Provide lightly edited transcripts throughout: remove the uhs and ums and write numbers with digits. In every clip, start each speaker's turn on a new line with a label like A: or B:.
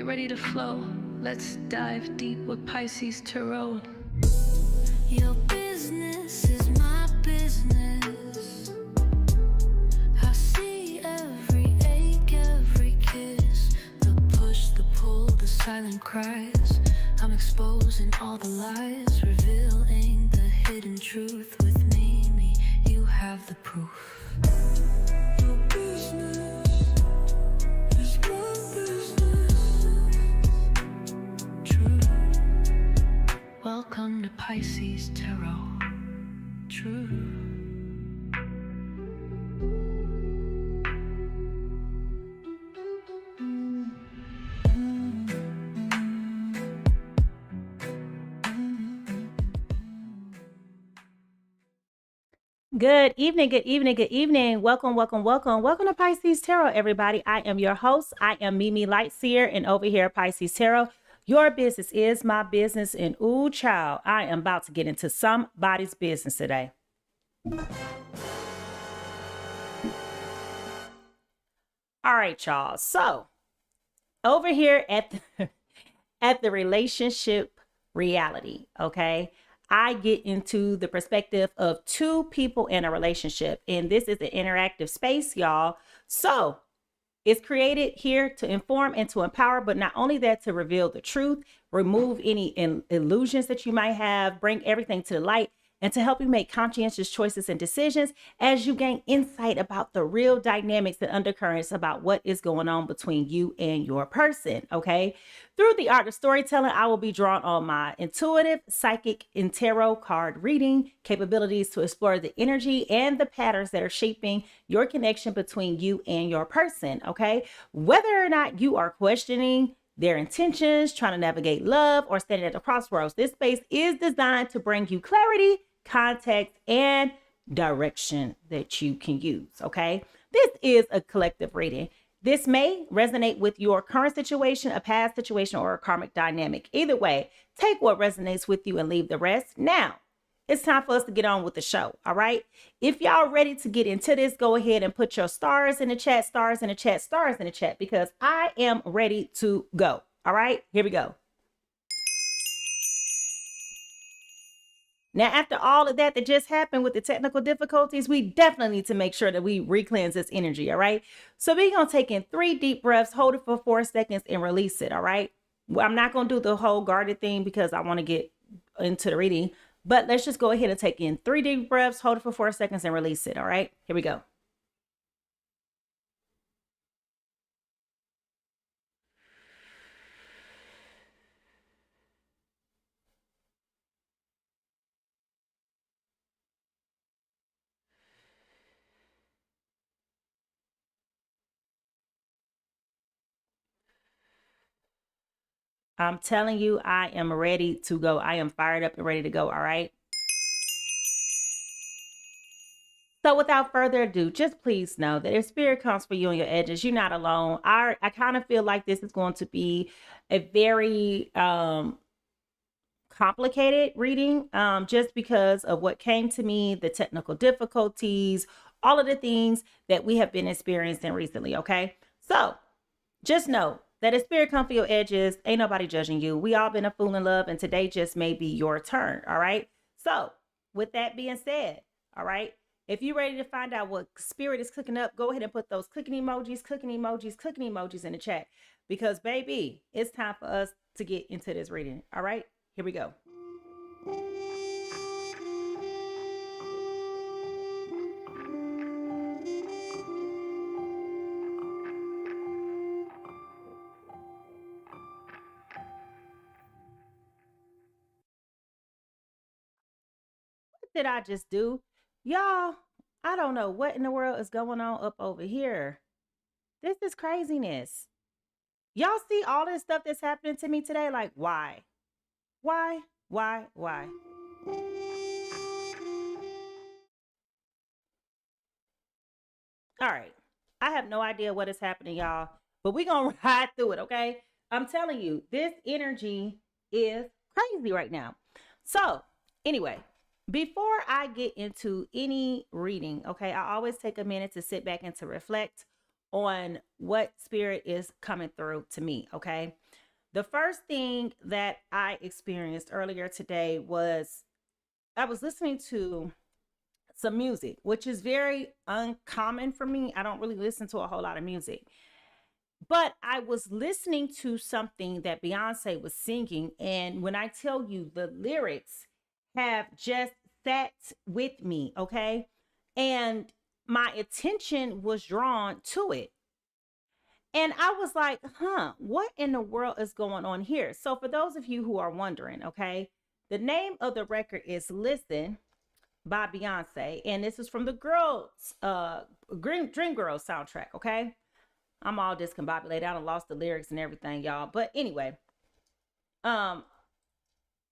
A: ready to flow. Let's dive deep with Pisces Tarot.
B: Your business is my business. I see every ache, every kiss, the push, the pull, the silent cries. I'm exposing all the lies, revealing the hidden truth. With me, you have the proof. Your business is my business. True. Welcome to Pisces Tarot. True.
C: Good evening, good evening, good evening. Welcome to Pisces Tarot, everybody. I am your host. I am Mimi Lightseer, and over here at Pisces Tarot, your business is my business. And ooh, child, I am about to get into somebody's business today. All right, y'all. So over here at the relationship reality, okay? I get into the perspective of two people in a relationship, and this is an interactive space, y'all. So it's created here to inform and to empower, but not only that, to reveal the truth, remove any illusions that you might have, bring everything to the light, and to help you make conscientious choices and decisions as you gain insight about the real dynamics and undercurrents about what is going on between you and your person, okay? Through the art of storytelling, I will be drawn on my intuitive, psychic, and tarot card reading capabilities to explore the energy and the patterns that are shaping your connection between you and your person, okay? Whether or not you are questioning their intentions, trying to navigate love, or standing at the crossroads, this space is designed to bring you clarity, context, and direction that you can use, okay? This is a collective reading. This may resonate with your current situation, a past situation, or a karmic dynamic. Either way, take what resonates with you and leave the rest. Now, it's time for us to get on with the show, all right? If y'all ready to get into this, go ahead and put your stars in the chat, stars in the chat, stars in the chat, because I am ready to go, all right? Here we go. Now, after all of that just happened with the technical difficulties, we definitely need to make sure that we re-cleanse this energy, all right? So we're going to take in 3 deep breaths, hold it for 4 seconds, and release it, all right? Well, I'm not going to do the whole guarded thing because I want to get into the reading, but let's just go ahead and take in 3 deep breaths, hold it for 4 seconds, and release it, all right? Here we go. I'm telling you, I am ready to go. I am fired up and ready to go, all right? So without further ado, just please know that if spirit comes for you on your edges, you're not alone. I kind of feel like this is going to be a very complicated reading, just because of what came to me, the technical difficulties, all of the things that we have been experiencing recently, okay? So just know that if spirit come for your edges, ain't nobody judging you. We all been a fool in love, and today just may be your turn, all right? So with that being said, all right, if you're ready to find out what spirit is cooking up, go ahead and put those cooking emojis in the chat, because baby, it's time for us to get into this reading, all right? Here we go. Did I just do? Y'all, I don't know what in the world is going on up over here. This is craziness. Y'all see all this stuff that's happening to me today? Like, why? Why? All right. I have no idea what is happening, y'all, but we're going to ride through it, okay? I'm telling you, this energy is crazy right now. So, anyway, before I get into any reading, okay, I always take a minute to sit back and to reflect on what spirit is coming through to me, okay? The first thing that I experienced earlier today was I was listening to some music, which is very uncommon for me. I don't really listen to a whole lot of music. But I was listening to something that Beyonce was singing. And when I tell you the lyrics have just sat with me, okay? And my attention was drawn to it. And I was like, what in the world is going on here? So for those of you who are wondering, okay, the name of the record is Listen by Beyonce. And this is from the Dream Girls soundtrack, okay? I'm all discombobulated. I done lost the lyrics and everything, y'all. But anyway, and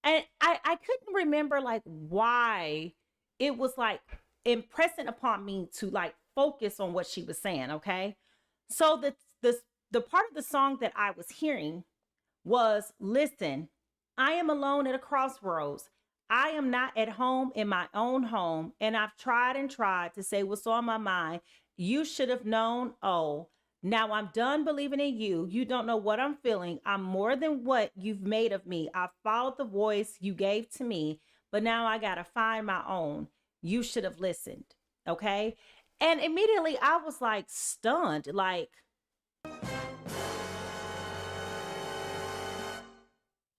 C: I couldn't remember like why it was like impressing upon me to like focus on what she was saying, okay? So the part of the song that I was hearing was, listen, I am alone at a crossroads. I am not at home in my own home, and I've tried and tried to say what's on my mind. You should have known. Oh, now I'm done believing in you. You don't know what I'm feeling. I'm more than what you've made of me. I followed the voice you gave to me, but now I got to find my own. You should have listened. Okay. And immediately I was like stunned, like,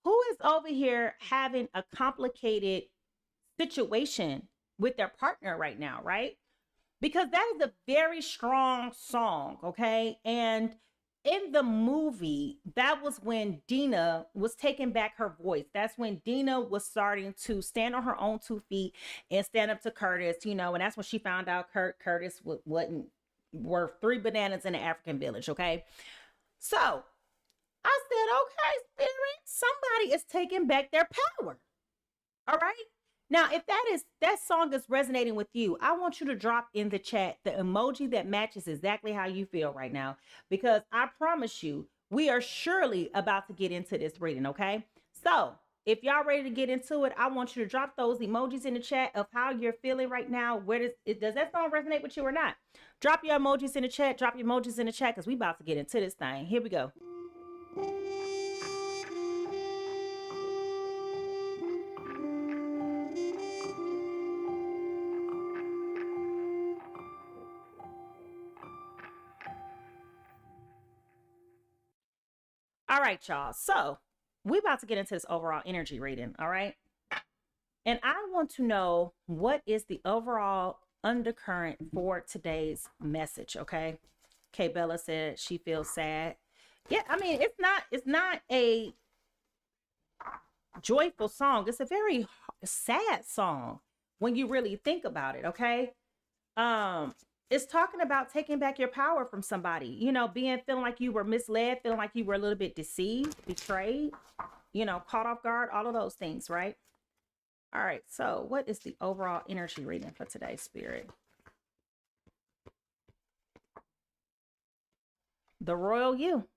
C: who is over here having a complicated situation with their partner right now, right? Because that is a very strong song, okay? And in the movie, that was when Dina was taking back her voice. That's when Dina was starting to stand on her own 2 feet and stand up to Curtis, you know, and that's when she found out Curtis wasn't worth 3 bananas in an African village, okay? So I said, okay, Spirit, somebody is taking back their power. All right. Now, if that song is resonating with you, I want you to drop in the chat the emoji that matches exactly how you feel right now, because I promise you, we are surely about to get into this reading, okay? So if y'all ready to get into it, I want you to drop those emojis in the chat of how you're feeling right now. Does that song resonate with you or not? Drop your emojis in the chat. Drop your emojis in the chat because we about to get into this thing. Here we go. All right, y'all. So we're about to get into this overall energy reading. All right. And I want to know what is the overall undercurrent for today's message. Okay. Kay Bella said she feels sad. Yeah. I mean, it's not a joyful song. It's a very sad song when you really think about it. Okay. It's talking about taking back your power from somebody, you know, feeling like you were misled, feeling like you were a little bit deceived, betrayed, you know, caught off guard, all of those things, right? All right. So what is the overall energy reading for today's Spirit? The Royal You.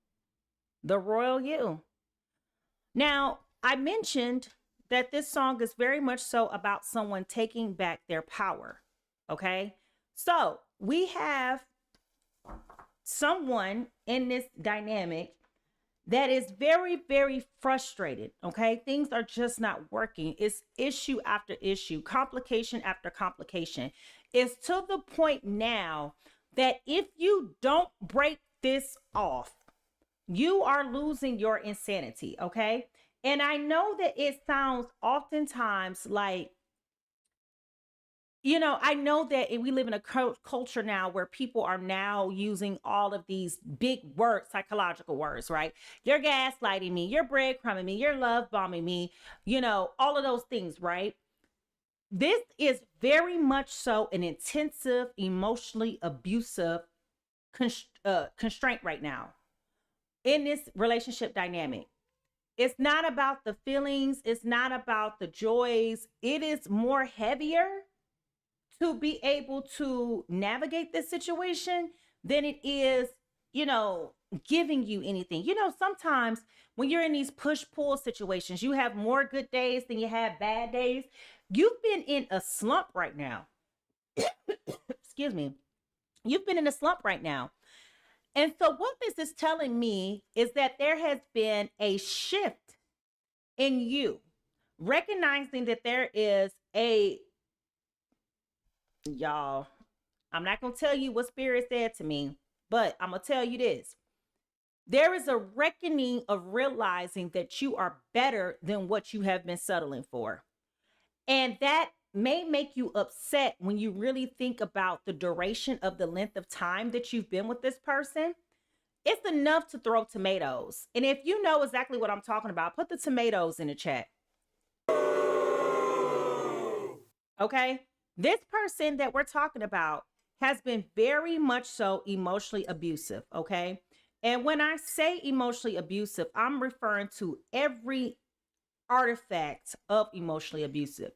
C: The Royal You. Now, I mentioned that this song is very much so about someone taking back their power. Okay. So we have someone in this dynamic that is very, very frustrated. Okay. Things are just not working. It's issue after issue, complication after complication. It's to the point now that if you don't break this off, you are losing your insanity. Okay. And I know that it sounds oftentimes like, you know, I know that we live in a culture now where people are now using all of these big words, psychological words, right? You're gaslighting me, you're breadcrumbing me, you're love bombing me, you know, all of those things, right? This is very much so an intensive, emotionally abusive constraint right now in this relationship dynamic. It's not about the feelings. It's not about the joys. It is more heavier to be able to navigate this situation than it is, you know, giving you anything. You know, sometimes when you're in these push-pull situations, you have more good days than you have bad days. You've been in a slump right now. Excuse me. You've been in a slump right now. And so what this is telling me is that there has been a shift in you, recognizing that there is y'all, I'm not going to tell you what Spirit said to me, but I'm going to tell you this. There is a reckoning of realizing that you are better than what you have been settling for. And that may make you upset when you really think about the duration of the length of time that you've been with this person. It's enough to throw tomatoes. And if you know exactly what I'm talking about, put the tomatoes in the chat. Okay? This person that we're talking about has been very much so emotionally abusive, okay? And when I say emotionally abusive, I'm referring to every artifact of emotionally abusive.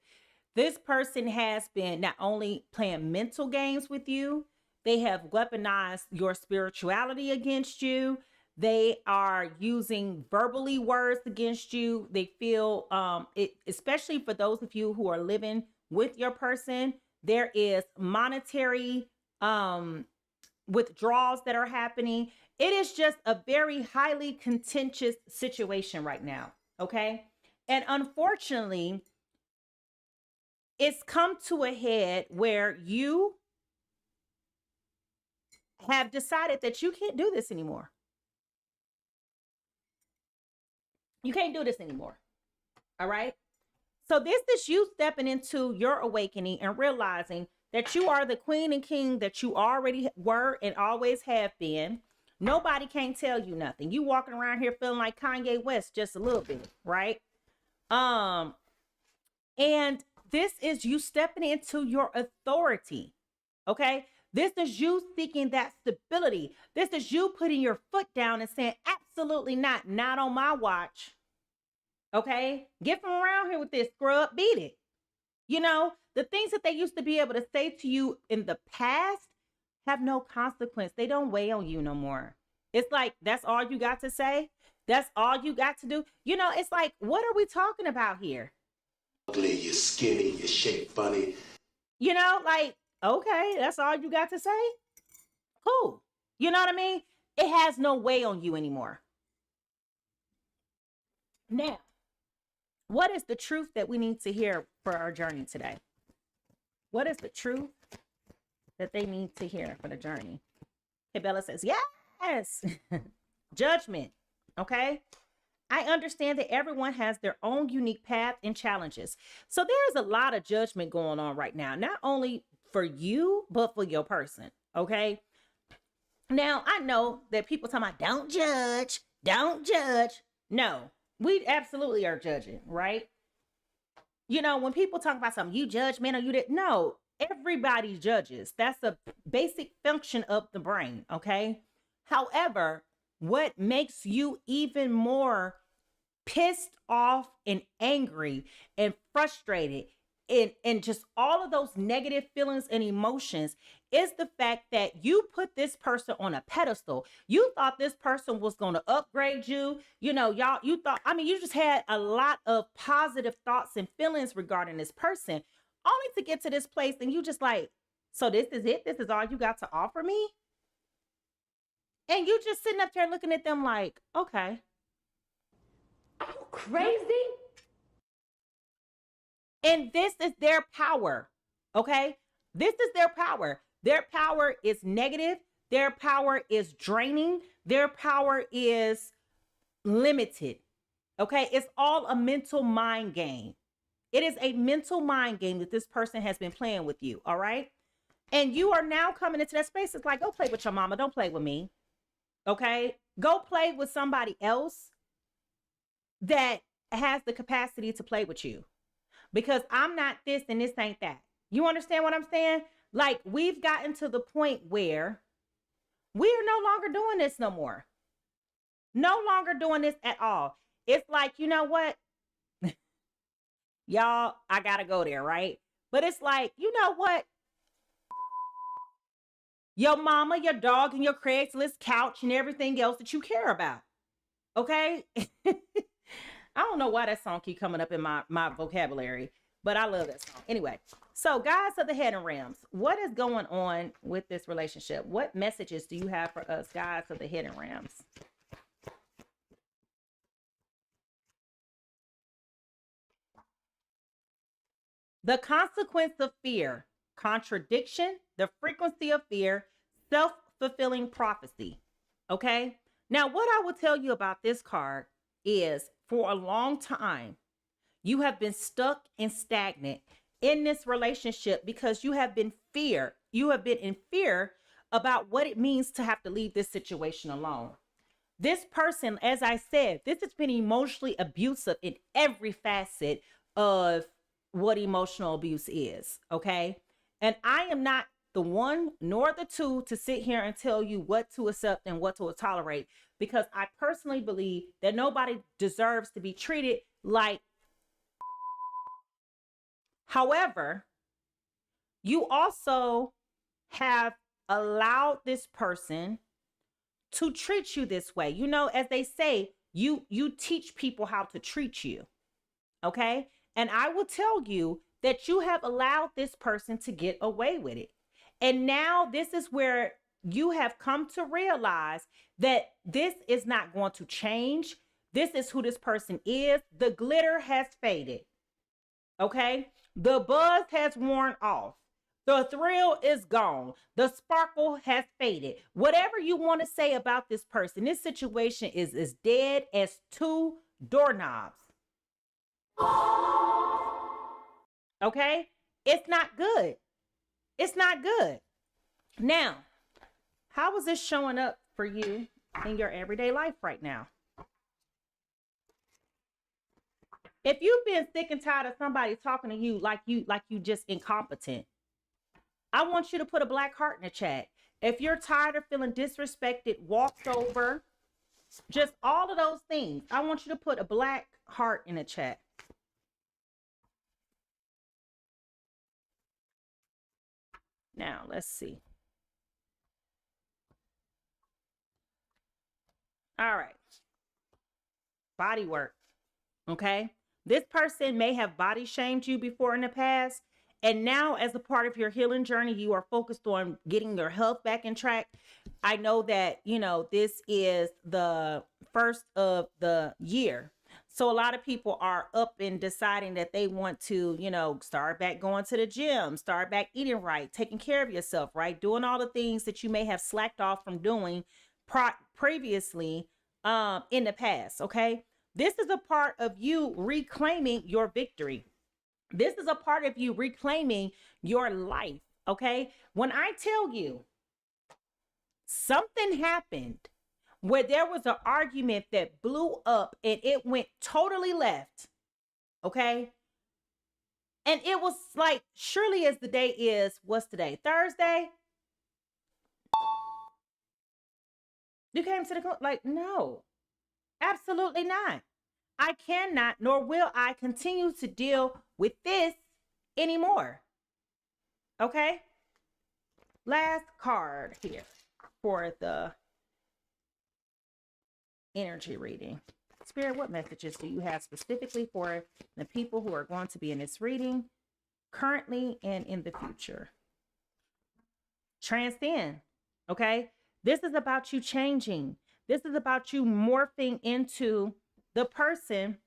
C: This person has been not only playing mental games with you, they have weaponized your spirituality against you. They are using verbally words against you. They feel, especially for those of you who are living with your person, there is monetary withdrawals that are happening. It is just a very highly contentious situation right now. Okay. And unfortunately, it's come to a head where you have decided that you can't do this anymore. You can't do this anymore. All right. So this is you stepping into your awakening and realizing that you are the queen and king that you already were and always have been. Nobody can't tell you nothing. You walking around here feeling like Kanye West just a little bit, right? And this is you stepping into your authority. Okay? This is you seeking that stability. This is you putting your foot down and saying, absolutely not, not on my watch. Okay? Get from around here with this scrub, beat it. You know, the things that they used to be able to say to you in the past have no consequence. They don't weigh on you no more. It's like, that's all you got to say. That's all you got to do. You know, it's like, what are we talking about here?
D: Ugly, you're skinny, you're shaped funny.
C: You know, like, okay, that's all you got to say? Cool. You know what I mean? It has no weight on you anymore. Now, what is the truth that we need to hear for our journey today? What is the truth that they need to hear for the journey? Hey, Bella says, yes. Judgment. Okay. I understand that everyone has their own unique path and challenges. So there is a lot of judgment going on right now, not only for you, but for your person. Okay. Now, I know that people talking about don't judge, don't judge. No, we absolutely are judging, right? You know, when people talk about something, you judge, man, or you didn't. No, everybody judges. That's a basic function of the brain. Okay. However, what makes you even more pissed off and angry and frustrated and just all of those negative feelings and emotions is the fact that you put this person on a pedestal. You thought this person was going to upgrade you. You know, you thought, I mean, you just had a lot of positive thoughts and feelings regarding this person, only to get to this place and you just like, so this is it? This is all you got to offer me? And you just sitting up there looking at them like, okay.
E: Are you crazy?
C: And this is their power, okay? This is their power. Their power is negative. Their power is draining. Their power is limited, okay? It's all a mental mind game. It is a mental mind game that this person has been playing with you, all right? And you are now coming into that space. It's like, go play with your mama. Don't play with me, okay? Go play with somebody else that has the capacity to play with you. Because I'm not this and this ain't that. You understand what I'm saying? Like, we've gotten to the point where we are no longer doing this no more. No longer doing this at all. It's like, you know what? Y'all, I gotta go there, right? But it's like, you know what? Your mama, your dog, and your Craigslist couch and everything else that you care about. Okay? I don't know why that song keep coming up in my vocabulary, But I love that song. Anyway, so guys of the hidden realms, what is going on with this relationship? What messages do you have for us, guys of the hidden realms? The consequence of fear, contradiction, the frequency of fear, self-fulfilling prophecy. Okay. Now, what I will tell you about this card is for a long time, you have been stuck and stagnant in this relationship because you have been in fear about what it means to have to leave this situation alone. This person, as I said, this has been emotionally abusive in every facet of what emotional abuse is. Okay. And I am not the one nor the two to sit here and tell you what to accept and what to tolerate, because I personally believe that nobody deserves to be treated like. However, you also have allowed this person to treat you this way. You know, as they say, you teach people how to treat you. Okay. And I will tell you that you have allowed this person to get away with it. And now this is where you have come to realize that this is not going to change. This is who this person is. The glitter has faded. Okay. The buzz has worn off. The thrill is gone. The sparkle has faded. Whatever you want to say about this person, this situation is as dead as two doorknobs. Okay? It's not good. It's not good. Now, how is this showing up for you in your everyday life right now? If you've been sick and tired of somebody talking to you like you just incompetent, I want you to put a black heart in the chat. If you're tired of feeling disrespected, walked over, just all of those things, I want you to put a black heart in the chat. Now, let's see. All right. Body work. Okay. This person may have body shamed you before in the past. And now, as a part of your healing journey, you are focused on getting your health back in track. I know that, you know, this is the first of the year. So a lot of people are up and deciding that they want to, you know, start back going to the gym, start back eating right, taking care of yourself, right? Doing all the things that you may have slacked off from doing previously in the past. Okay. This is a part of you reclaiming your victory. This is a part of you reclaiming your life. Okay. When I tell you something happened where there was an argument that blew up and it went totally left. Okay. And it was like, surely as the day is, what's today? Thursday? You came to the, like, no, absolutely not. I cannot, nor will I continue to deal with this anymore. Okay. Last card here for the energy reading. Spirit, what messages do you have specifically for the people who are going to be in this reading currently and in the future? Transcend. Okay. This is about you changing. This is about you morphing into the person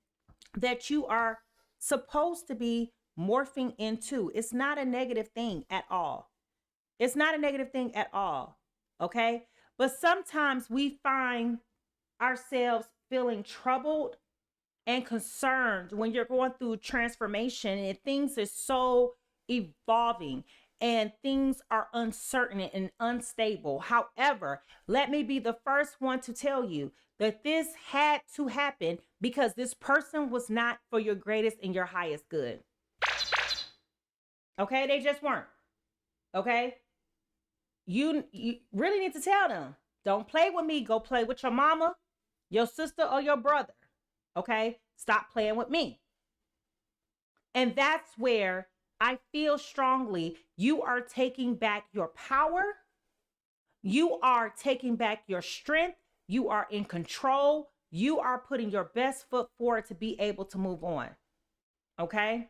C: that you are supposed to be morphing into. It's not a negative thing at all. It's not a negative thing at all. Okay. But sometimes we find ourselves feeling troubled and concerned when you're going through transformation and things are so evolving and things are uncertain and unstable. However, let me be the first one to tell you that this had to happen because this person was not for your greatest and your highest good. Okay, they just weren't. Okay, you really need to tell them, don't play with me. Go play with your mama, your sister, or your brother. Okay, stop playing with me. And that's where I feel strongly you are taking back your power. You are taking back your strength. You are in control. You are putting your best foot forward to be able to move on. Okay.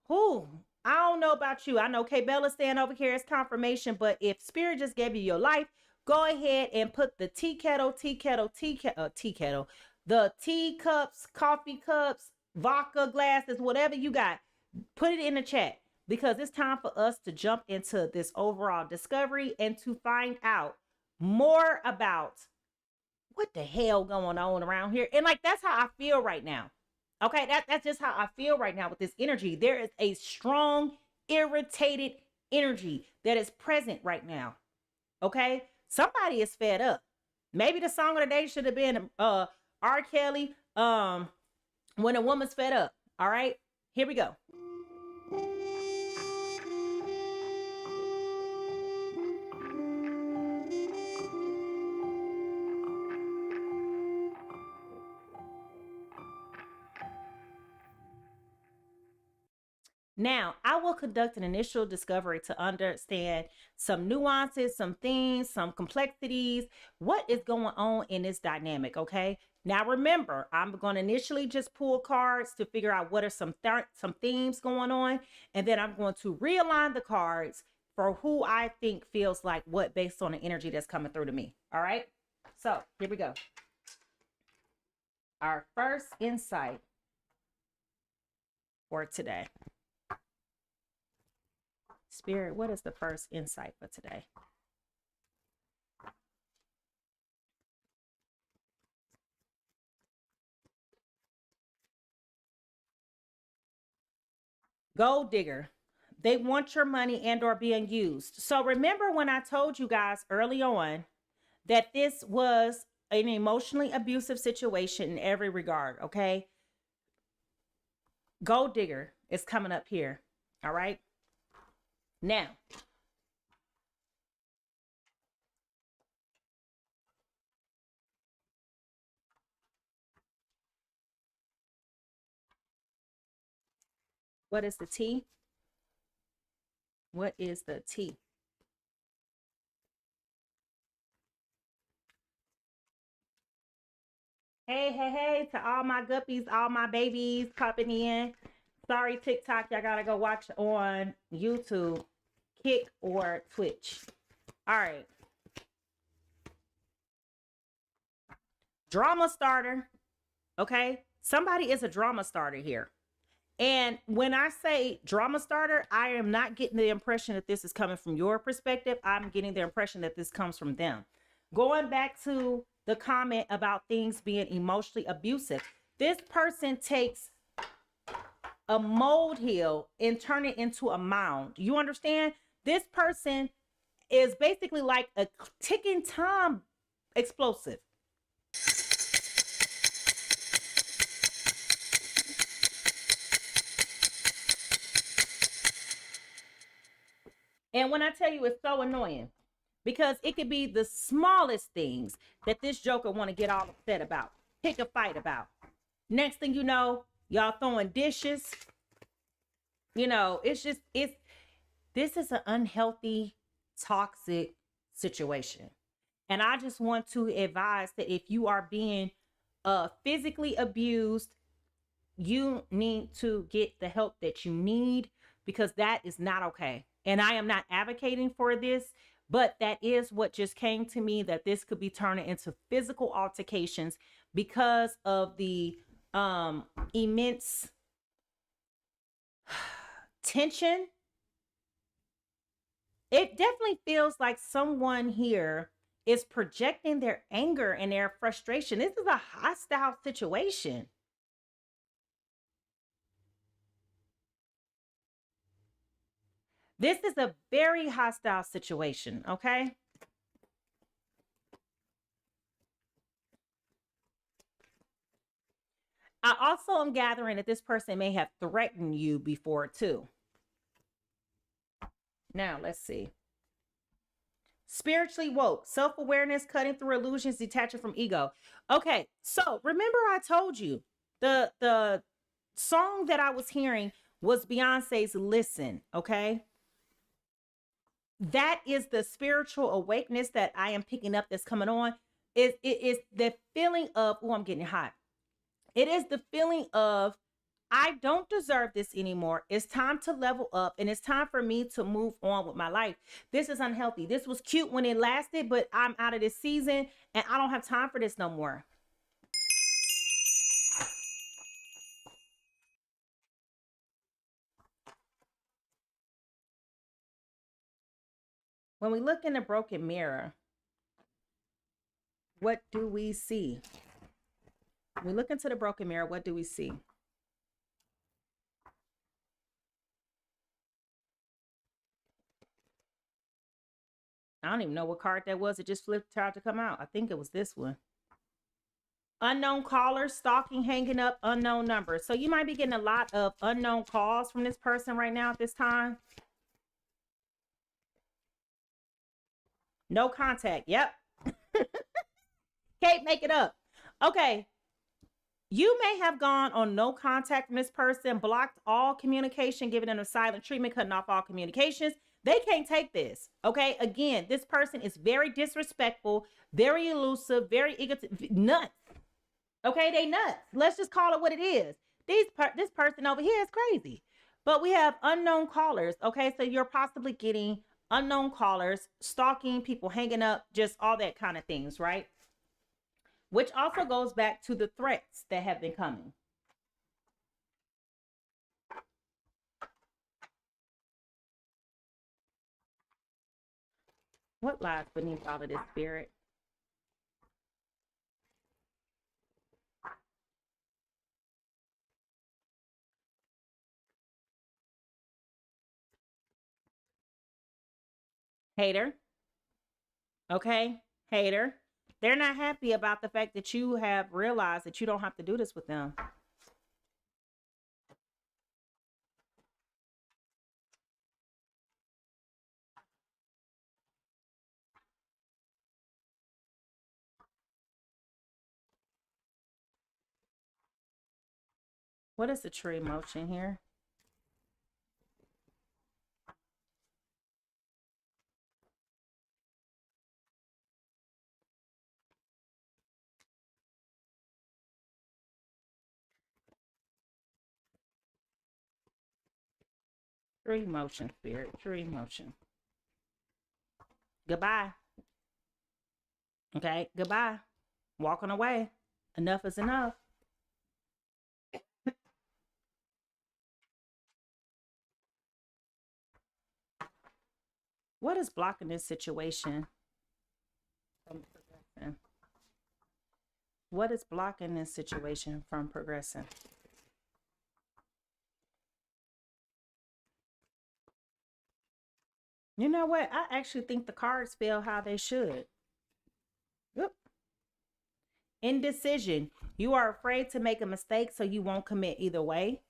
C: Who? I don't know about you. I know K Bella's staying over here as confirmation, but if spirit just gave you your life, go ahead and put the tea kettle, the teacups, coffee cups, vodka glasses, whatever you got, put it in the chat, because it's time for us to jump into this overall discovery and to find out more about what the hell going on around here. And like, that's how I feel right now. Okay, that's just how I feel right now with this energy. There is a strong, irritated energy that is present right now. Okay, somebody is fed up. Maybe the song of the day should have been R. Kelly, When a Woman's Fed Up. All right, here we go. Now, I will conduct an initial discovery to understand some nuances, some things, some complexities, what is going on in this dynamic, okay? Now, remember, I'm going to initially just pull cards to figure out what are some themes going on, and then I'm going to realign the cards for who I think feels like what based on the energy that's coming through to me, all right? So, here we go. Our first insight for today. Spirit, what is the first insight for today? Gold digger. They want your money and or being used. So remember when I told you guys early on that this was an emotionally abusive situation in every regard, okay? Gold digger is coming up here, all right? Now, what is the T? What is the T? Hey, to all my guppies, all my babies popping in. Sorry, TikTok, y'all gotta go watch on YouTube, Kick or Twitch. All right. Drama starter. Okay. Somebody is a drama starter here. And when I say drama starter, I am not getting the impression that this is coming from your perspective. I'm getting the impression that this comes from them. Going back to the comment about things being emotionally abusive, this person takes a molehill and turn it into a mound. You understand? This person is basically like a ticking time explosive. And when I tell you it's so annoying, because it could be the smallest things that this joker want to get all upset about, pick a fight about. Next thing you know, y'all throwing dishes. You know, this is an unhealthy, toxic situation. And I just want to advise that if you are being physically abused, you need to get the help that you need, because that is not okay. And I am not advocating for this, but that is what just came to me, that this could be turning into physical altercations because of the immense tension. It definitely feels like someone here is projecting their anger and their frustration. This is a hostile situation. This is a very hostile situation, okay? I also am gathering that this person may have threatened you before too. Now, let's see. Spiritually woke, self-awareness, cutting through illusions, detaching from ego. Okay, so remember I told you the song that I was hearing was Beyonce's Listen, okay? That is the spiritual awakeness that I am picking up that's coming on. It is the feeling of, oh, I'm getting hot. It is the feeling of, I don't deserve this anymore. It's time to level up, and it's time for me to move on with my life. This is unhealthy. This was cute when it lasted, but I'm out of this season and I don't have time for this no more. When we look in the broken mirror, what do we see? When we look into the broken mirror, what do we see? I don't even know what card that was. It just flipped out to come out. I think it was this one. Unknown callers, stalking, hanging up, unknown numbers. So you might be getting a lot of unknown calls from this person right now at this time. No contact. Yep. Can't make it up. Okay. You may have gone on no contact from this person, blocked all communication, giving them a silent treatment, cutting off all communications. They can't take this. Okay. Again, this person is very disrespectful, very elusive, very egotistic, nuts. Okay. They nuts. Let's just call it what it is. This person over here is crazy. But we have unknown callers. Okay. So you're possibly getting unknown callers, stalking, people hanging up, just all that kind of things, right? Which also goes back to the threats that have been coming. What lies beneath all of this, Spirit? Hater. Okay, hater. They're not happy about the fact that you have realized that you don't have to do this with them. What is the true emotion here? True emotion, Spirit. True emotion. Goodbye. Okay, goodbye. Walking away. Enough is enough. What is blocking this situation from progressing? What is blocking this situation from progressing? You know what? I actually think the cards feel how they should. Yep. Indecision. You are afraid to make a mistake, so you won't commit either way.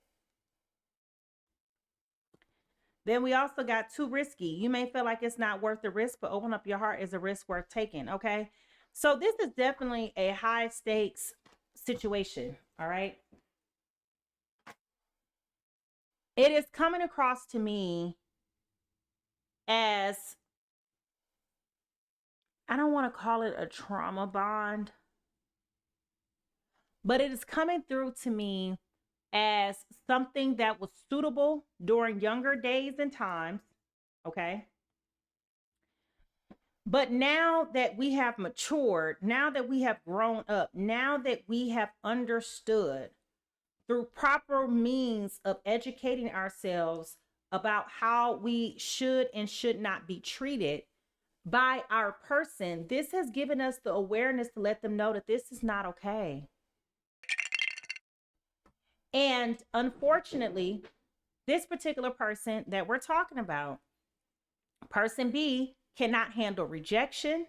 C: Then we also got too risky. You may feel like it's not worth the risk, but open up your heart is a risk worth taking. Okay. So this is definitely a high stakes situation. All right. It is coming across to me as, I don't want to call it a trauma bond, but it is coming through to me as something that was suitable during younger days and times. Okay. But now that we have matured, now that we have grown up, now that we have understood through proper means of educating ourselves about how we should and should not be treated by our person, this has given us the awareness to let them know that this is not okay. And unfortunately, this particular person that we're talking about, person B, cannot handle rejection.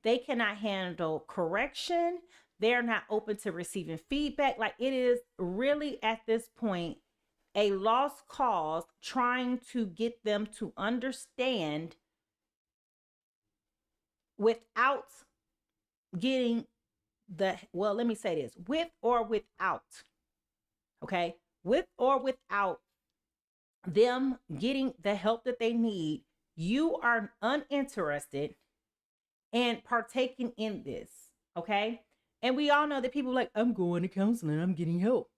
C: They cannot handle correction. They're not open to receiving feedback. Like, it is really at this point a lost cause, trying to get them to understand without getting the, well, let me say this, with or without. Okay, with or without them getting the help that they need, you are uninterested in partaking in this. Okay, and we all know that people are like, I'm going to counseling, I'm getting help.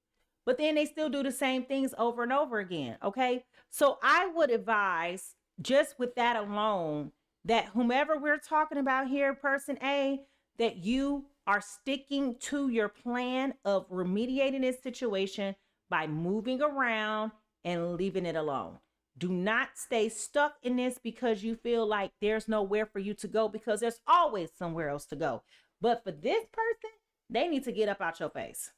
C: but then they still do the same things over and over again. Okay. So I would advise, just with that alone, that whomever we're talking about here, person A, that you are sticking to your plan of remediating this situation by moving around and leaving it alone. Do not stay stuck in this because you feel like there's nowhere for you to go, because there's always somewhere else to go. But for this person, they need to get up out your face.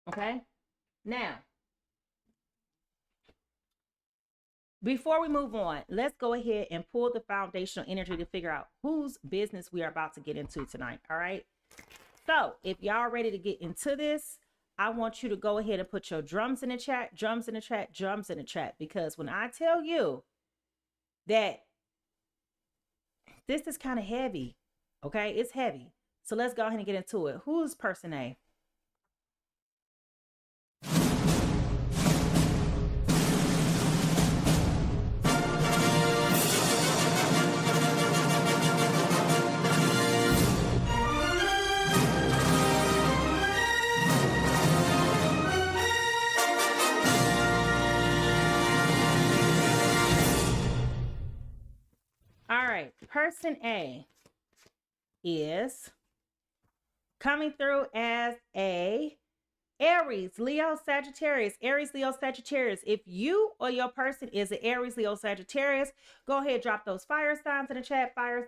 C: Okay? Now, before we move on, let's go ahead and pull the foundational energy to figure out whose business we are about to get into tonight. All right? So if y'all ready to get into this, I want you to go ahead and put your drums in the chat, drums in the chat, drums in the chat. Because when I tell you that this is kind of heavy, okay? It's heavy. So let's go ahead and get into it. Who's person A? All right, person A is coming through as a Aries, Leo, Sagittarius. Aries, Leo, Sagittarius. If you or your person is an Aries, Leo, Sagittarius, go ahead, drop those fire signs in the chat. Fire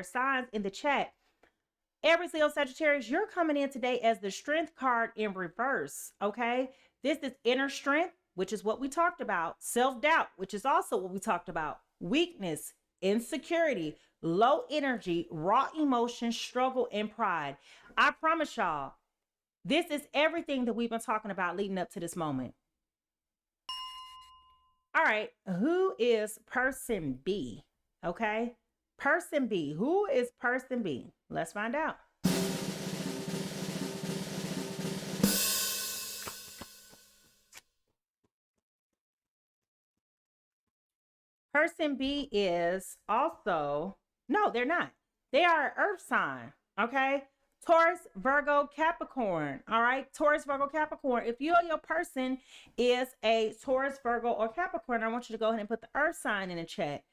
C: signs in the chat. Aries, Leo, Sagittarius, you're coming in today as the strength card in reverse, okay? This is inner strength, which is what we talked about. Self-doubt, which is also what we talked about. Weakness, insecurity, low energy, raw emotion, struggle, and pride. I promise y'all, this is everything that we've been talking about leading up to this moment. All right, who is person B? Okay, person B. Who is person B? Let's find out. Person B is also, no, they're not. They are an earth sign, okay? Taurus, Virgo, Capricorn, all right? Taurus, Virgo, Capricorn. If you or your person is a Taurus, Virgo, or Capricorn, I want you to go ahead and put the earth sign in the chat.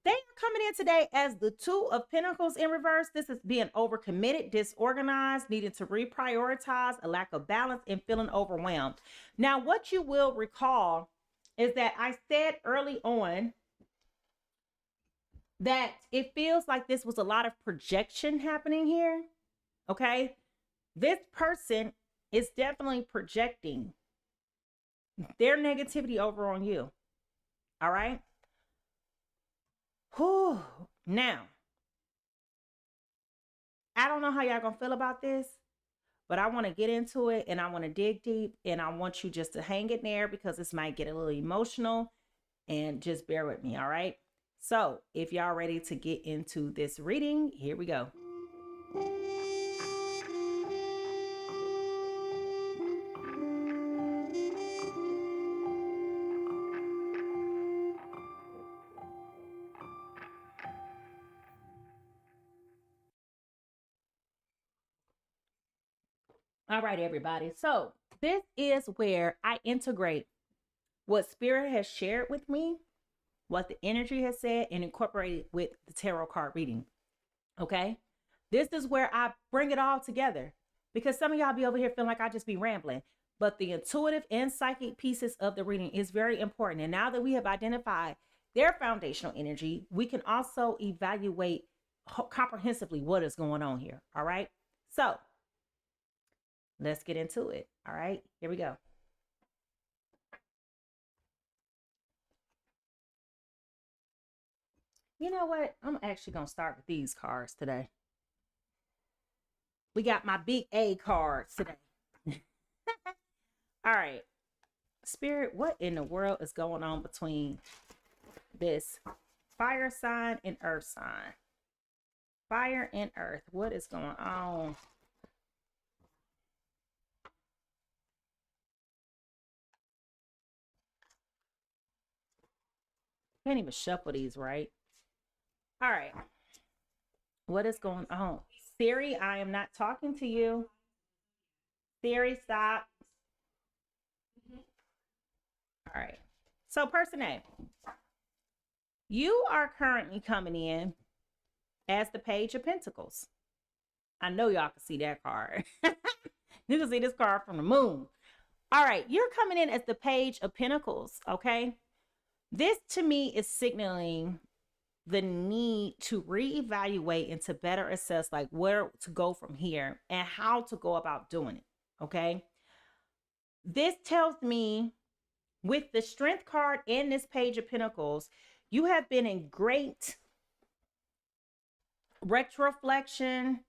C: They are coming in today as the Two of Pentacles in reverse. This is being overcommitted, disorganized, needing to reprioritize, a lack of balance, and feeling overwhelmed. Now, what you will recall is that I said early on that it feels like this was a lot of projection happening here. Okay. This person is definitely projecting their negativity over on you. All right. Whew. Now, I don't know how y'all gonna feel about this, but I want to get into it and I want to dig deep and I want you just to hang in there because this might get a little emotional, and just bear with me. All right. So if y'all ready to get into this reading, here we go. All right, everybody. So this is where I integrate what Spirit has shared with me, what the energy has said, and incorporate it with the tarot card reading. Okay. This is where I bring it all together, because some of y'all be over here feeling like I just be rambling, but the intuitive and psychic pieces of the reading is very important. And now that we have identified their foundational energy, we can also evaluate comprehensively what is going on here. All right. So let's get into it. All right, here we go. You know what? I'm actually going to start with these cards today. We got my big A cards today. All right. Spirit, what in the world is going on between this fire sign and earth sign? Fire and earth. What is going on? Can't even shuffle these right. All right. What is going on? Siri, I am not talking to you. Theory, stop. All right. So person A, you are currently coming in as the Page of Pentacles. I know y'all can see that card. You can see this card from the moon. All right. You're coming in as the Page of Pentacles. Okay. This to me is signaling the need to reevaluate and to better assess like where to go from here and how to go about doing it. Okay. This tells me with the Strength card and this Page of Pentacles, you have been in great retrospection.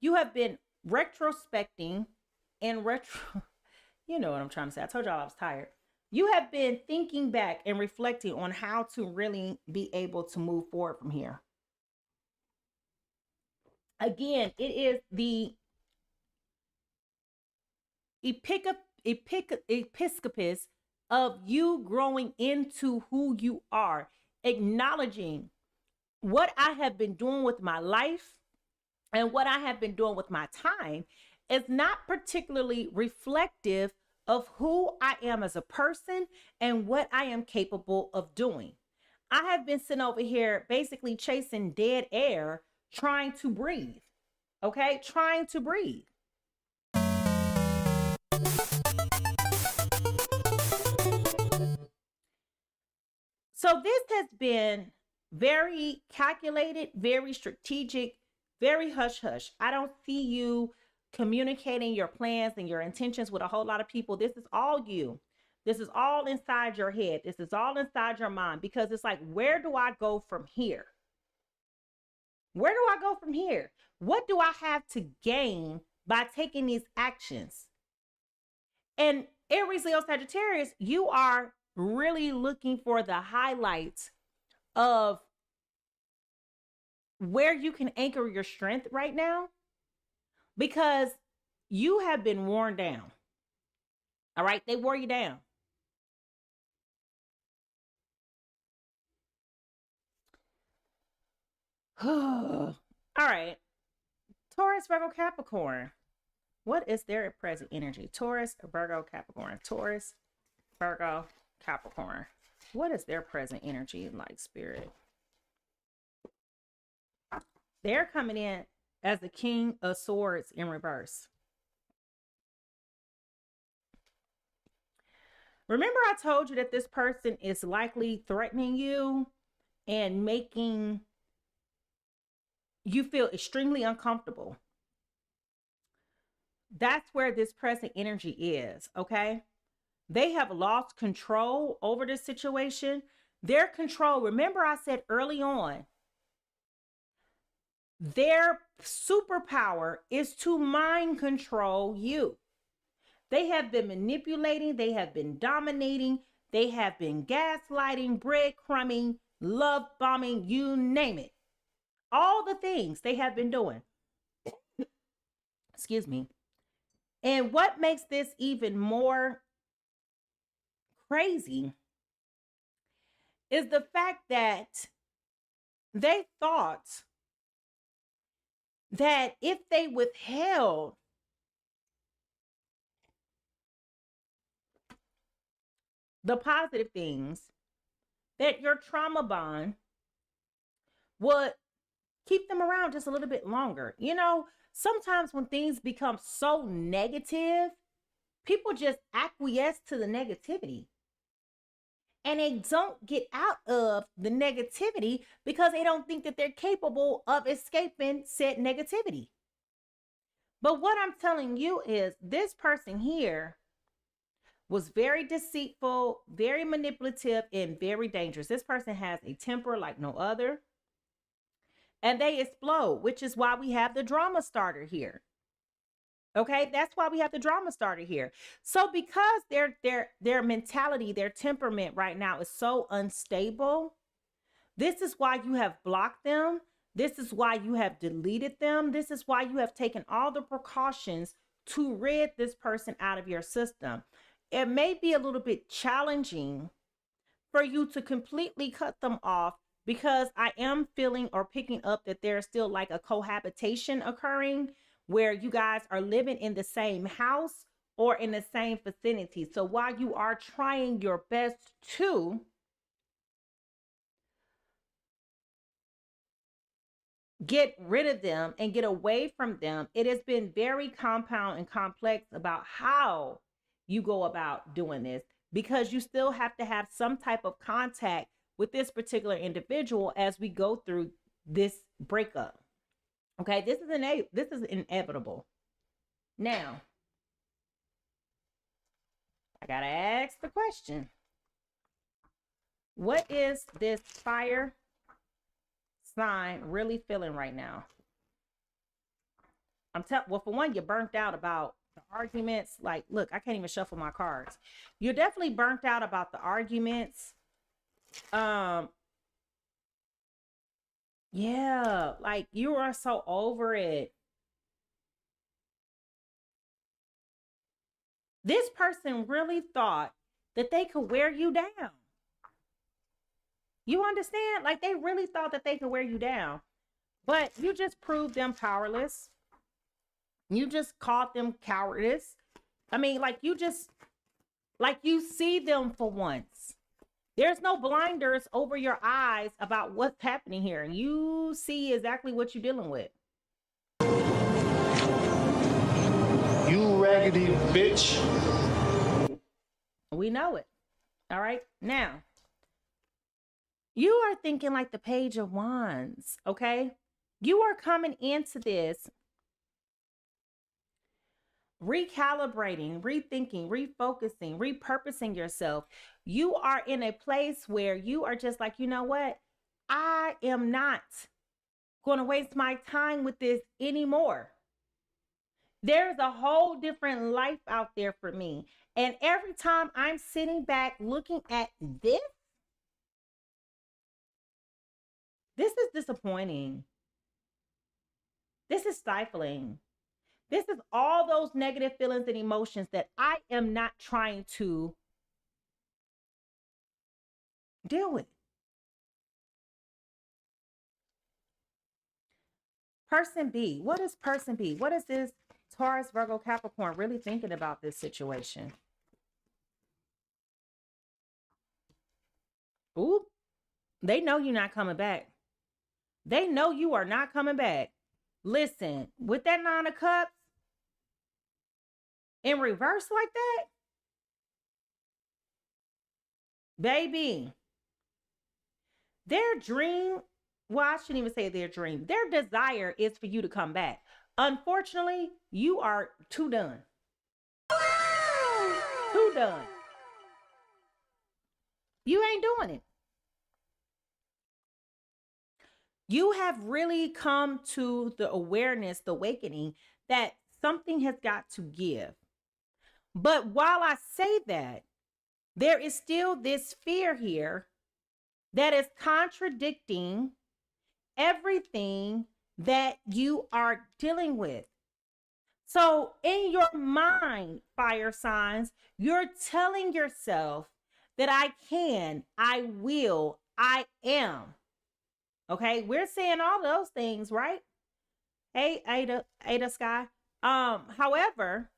C: You have been retrospecting and you know what I'm trying to say. I told y'all I was tired. You have been thinking back and reflecting on how to really be able to move forward from here. Again, it is the episcopus of you growing into who you are, acknowledging what I have been doing with my life and what I have been doing with my time is not particularly reflective of who I am as a person and what I am capable of doing. I have been sitting over here basically chasing dead air, trying to breathe. Okay, trying to breathe. So this has been very calculated, very strategic, very hush hush. I don't see you communicating your plans and your intentions with a whole lot of people. This is all you. This is all inside your head. This is all inside your mind, because it's like, where do I go from here? Where do I go from here? What do I have to gain by taking these actions? And Aries, Leo, Sagittarius, you are really looking for the highlights of where you can anchor your strength right now, because you have been worn down. All right. They wore you down. All right. Taurus, Virgo, Capricorn. What is their present energy? Taurus, Virgo, Capricorn. Taurus, Virgo, Capricorn. What is their present energy like, spirit? They're coming in as the King of Swords in reverse. Remember, I told you that this person is likely threatening you and making you feel extremely uncomfortable. That's where this present energy is, okay? They have lost control over this situation. Their control, remember I said early on, their superpower is to mind control you. They have been manipulating. They have been dominating. They have been gaslighting, breadcrumbing, love bombing, you name it. All the things they have been doing. Excuse me. And what makes this even more crazy is the fact that they thought that if they withheld the positive things, that your trauma bond would keep them around just a little bit longer. You know, sometimes when things become so negative, people just acquiesce to the negativity. And they don't get out of the negativity because they don't think that they're capable of escaping said negativity. But what I'm telling you is this person here was very deceitful, very manipulative, and very dangerous. This person has a temper like no other. And they explode, which is why we have the drama starter here. Okay, that's why we have the drama starter here. So because their mentality, their temperament right now is so unstable, this is why you have blocked them. This is why you have deleted them. This is why you have taken all the precautions to rid this person out of your system. It may be a little bit challenging for you to completely cut them off because I am feeling or picking up that there's still like a cohabitation occurring where you guys are living in the same house or in the same vicinity. So while you are trying your best to get rid of them and get away from them, it has been very compound and complex about how you go about doing this, because you still have to have some type of contact with this particular individual as we go through this breakup. Okay, this is inevitable. Now, I gotta ask the question. What is this fire sign really feeling right now? Well, for one, you're burnt out about the arguments. Like, look, I can't even shuffle my cards. You're definitely burnt out about the arguments. Yeah, like you are so over it. This person really thought that they could wear you down. You understand? Like they really thought that they could wear you down, but you just proved them powerless. You just called them cowardice. I mean, like you see them for once. There's no blinders over your eyes about what's happening here. You see exactly what you're dealing with.
D: You raggedy bitch.
C: We know it. All right. Now, you are thinking like the Page of Wands, okay? You are coming into this recalibrating, rethinking, refocusing, repurposing yourself. You are in a place where you are just like, you know what? I am not going to waste my time with this anymore. There's a whole different life out there for me. And every time I'm sitting back looking at this is disappointing. This is stifling. This is all those negative feelings and emotions that I am not trying to deal with. Person B. What is person B? What is this Taurus, Virgo, Capricorn really thinking about this situation? Ooh, they know you're not coming back. They know you are not coming back. Listen, with that 9 of Cups in reverse like that, baby, their dream, well, I shouldn't even say their dream. Their desire is for you to come back. Unfortunately, you are too done. Too done. You ain't doing it. You have really come to the awareness, the awakening that something has got to give. But while I say that, there is still this fear here that is contradicting everything that you are dealing with. So in your mind, fire signs, you're telling yourself that I can, I will, I am. Okay, we're saying all those things, right? Hey, Ada Sky. However,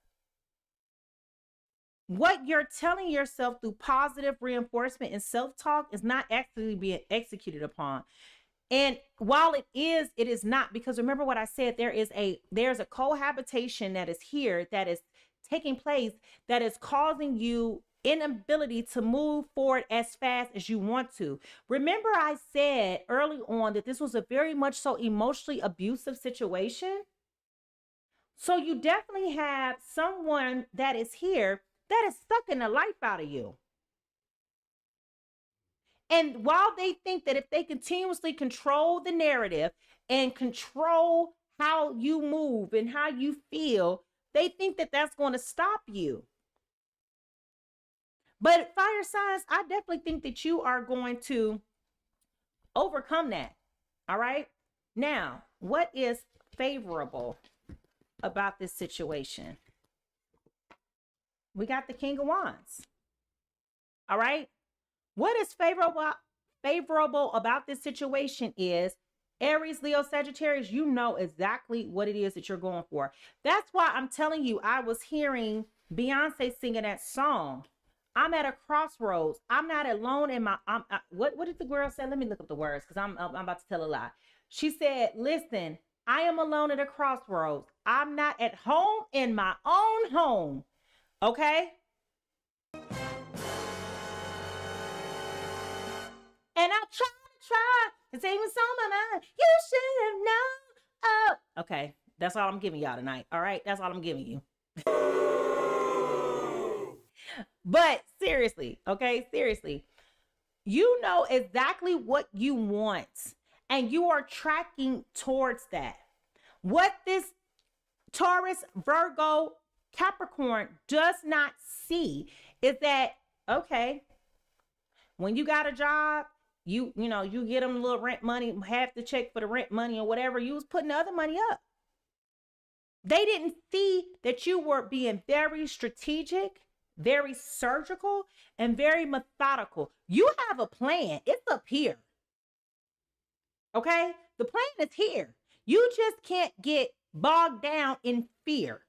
C: what you're telling yourself through positive reinforcement and self-talk is not actually being executed upon. And while it is not, because remember what I said, there's a cohabitation that is here, that is taking place, that is causing you inability to move forward as fast as you want to. Remember I said early on that this was a very much so emotionally abusive situation. So you definitely have someone that is here that is sucking the life out of you. And while they think that if they continuously control the narrative and control how you move and how you feel, they think that that's going to stop you. But fire signs, I definitely think that you are going to overcome that. All right. Now, what is favorable about this situation? We got the King of Wands. All right. What is favorable about this situation is Aries, Leo, Sagittarius, you know exactly what it is that you're going for. That's why I'm telling you, I was hearing Beyonce singing that song. I'm at a crossroads. I'm not alone in my, what did the girl say? Let me look up the words because I'm about to tell a lie. She said, listen, I am alone at a crossroads. I'm not at home in my own home. Okay? And I try to save what's on my mind. You should have known. Oh, okay. That's all I'm giving y'all tonight. All right. That's all I'm giving you. But seriously, okay, seriously, you know exactly what you want and you are tracking towards that. What this Taurus, Virgo, Capricorn does not see is that, okay, when you got a job, you know, you get them a little rent money, half the check for the rent money or whatever, you was putting the other money up. They didn't see that you were being very strategic, very surgical, and very methodical. You have a plan. It's up here. Okay? The plan is here. You just can't get bogged down in fear.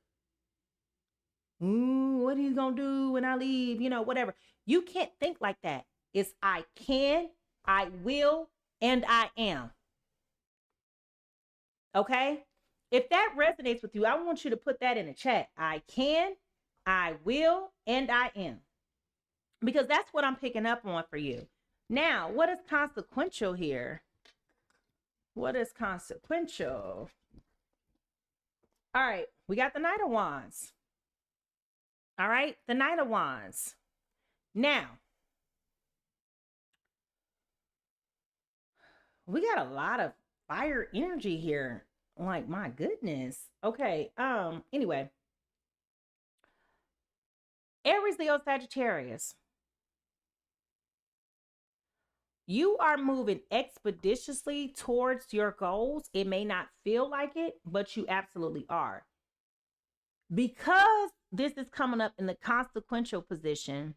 C: What are you going to do when I leave? You know, whatever. You can't think like that. It's I can, I will, and I am. Okay? If that resonates with you, I want you to put that in the chat. I can, I will, and I am. Because that's what I'm picking up on for you. Now, what is consequential here? What is consequential? All right, we got the Knight of Wands. All right, the Knight of Wands. Now, we got a lot of fire energy here. Like, my goodness. Okay, anyway. Aries, Leo, Sagittarius. You are moving expeditiously towards your goals. It may not feel like it, but you absolutely are. Because this is coming up in the consequential position,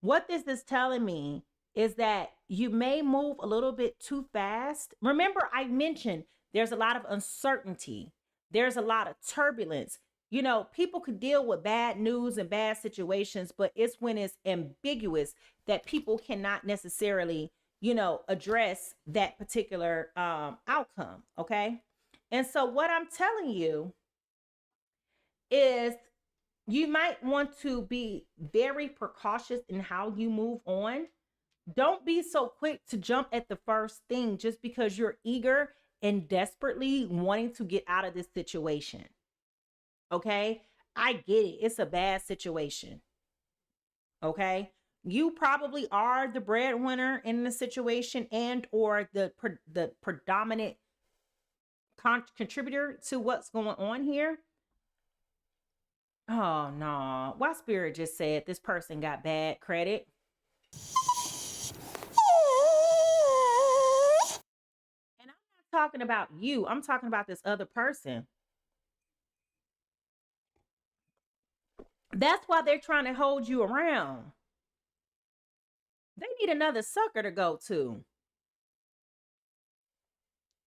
C: what this is telling me is that you may move a little bit too fast. Remember, I mentioned there's a lot of uncertainty. There's a lot of turbulence. You know, people could deal with bad news and bad situations, but it's when it's ambiguous that people cannot necessarily, you know, address that particular outcome. Okay. And so what I'm telling you is you might want to be very precautious in how you move on. Don't be so quick to jump at the first thing just because you're eager and desperately wanting to get out of this situation. Okay? I get it. It's a bad situation. Okay? You probably are the breadwinner in the situation and or the predominant contributor to what's going on here. Oh, no. Why Spirit just said this person got bad credit? Talking about you. I'm talking about this other person. That's why they're trying to hold you around. They need another sucker to go to.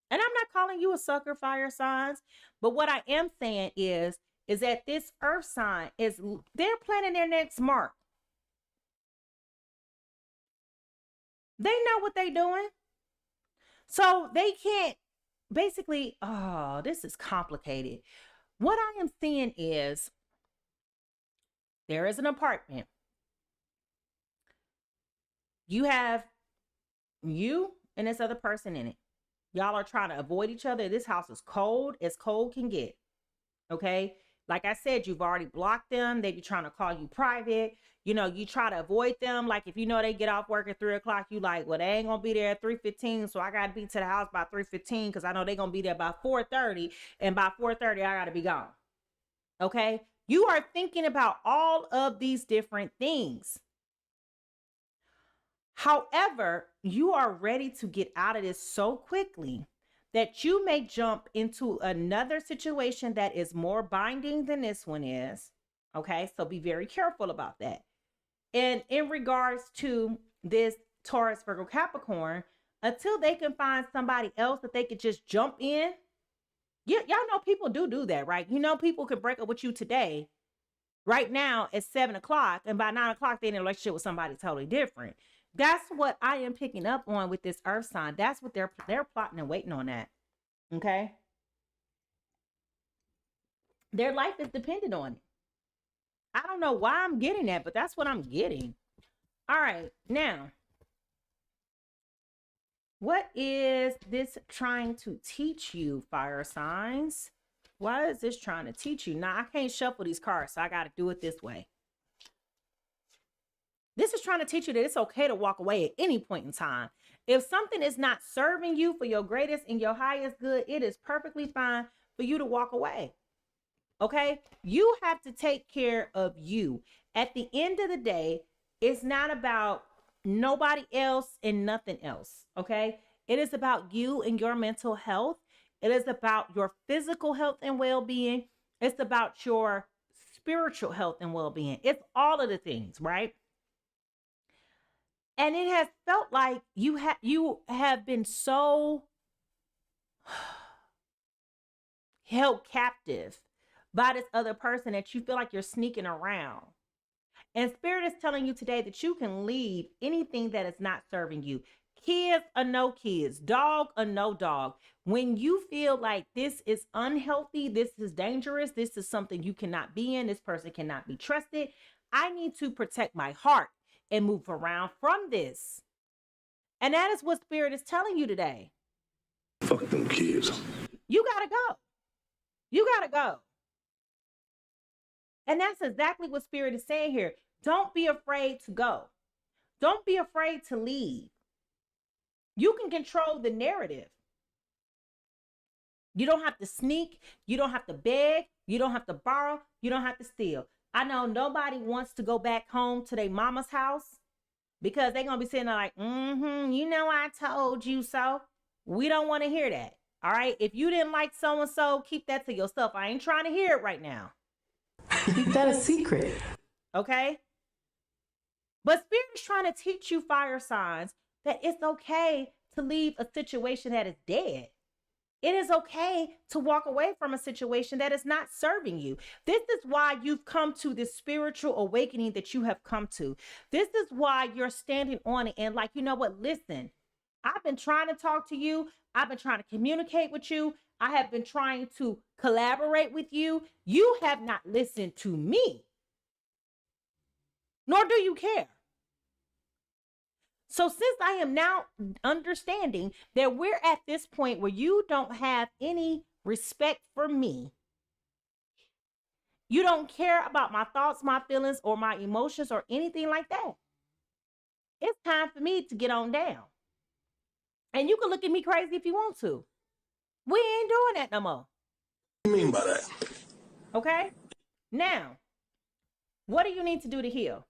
C: And I'm not calling you a sucker, fire signs, but what I am saying is that this earth sign they're planning their next mark. They know what they're doing. So they can't basically, oh, this is complicated. What I am seeing is there is an apartment. You have you and this other person in it. Y'all are trying to avoid each other. This house is cold as cold can get. Okay. Like I said, you've already blocked them. They be trying to call you private. You know, you try to avoid them. Like if you know they get off work at 3 o'clock, you like, well, they ain't gonna be there at 3:15. So I gotta be to the house by 3:15 because I know they're gonna be there by 4:30. And by 4:30, I gotta be gone. Okay. You are thinking about all of these different things. However, you are ready to get out of this so quickly that you may jump into another situation that is more binding than this one is. Okay, so be very careful about that. And in regards to this Taurus, Virgo, Capricorn, until they can find somebody else that they could just jump in. Y'all know people do that, right? You know, people can break up with you today, right now at 7 o'clock, and by 9 o'clock, they're in a relationship with somebody totally different. That's what I am picking up on with this earth sign. That's what they're plotting and waiting on that. Okay. Their life is dependent on it. I don't know why I'm getting that, but that's what I'm getting. All right. Now, what is this trying to teach you, fire signs? Why is this trying to teach you? Now, I can't shuffle these cards, so I got to do it this way. This is trying to teach you that it's okay to walk away at any point in time. If something is not serving you for your greatest and your highest good, it is perfectly fine for you to walk away. Okay? You have to take care of you. At the end of the day, it's not about nobody else and nothing else. Okay? It is about you and your mental health. It is about your physical health and well-being. It's about your spiritual health and well-being. It's all of the things, right? And it has felt like you have been so held captive by this other person that you feel like you're sneaking around. And Spirit is telling you today that you can leave anything that is not serving you. Kids or no kids, dog or no dog. When you feel like this is unhealthy, this is dangerous, this is something you cannot be in, this person cannot be trusted, I need to protect my heart and move around from this. And that is what Spirit is telling you today.
D: Fuck them kids.
C: You gotta go. You gotta go. And that's exactly what Spirit is saying here. Don't be afraid to go. Don't be afraid to leave. You can control the narrative. You don't have to sneak. You don't have to beg. You don't have to borrow. You don't have to steal. I know nobody wants to go back home to their mama's house because they're going to be sitting there like, you know, I told you so. We don't want to hear that. All right. If you didn't like so-and-so, keep that to yourself. I ain't trying to hear it right now.
F: Keep that a secret.
C: Okay. But Spirit is trying to teach you, fire signs, that it's okay to leave a situation that is dead. It is okay to walk away from a situation that is not serving you. This is why you've come to this spiritual awakening that you have come to. This is why you're standing on it and like, you know what? Listen, I've been trying to talk to you. I've been trying to communicate with you. I have been trying to collaborate with you. You have not listened to me, nor do you care. So since I am now understanding that we're at this point where you don't have any respect for me, you don't care about my thoughts, my feelings, or my emotions or anything like that, it's time for me to get on down. And you can look at me crazy if you want to. We ain't doing that no more.
D: What do you mean by that?
C: Okay? Now, what do you need to do to heal?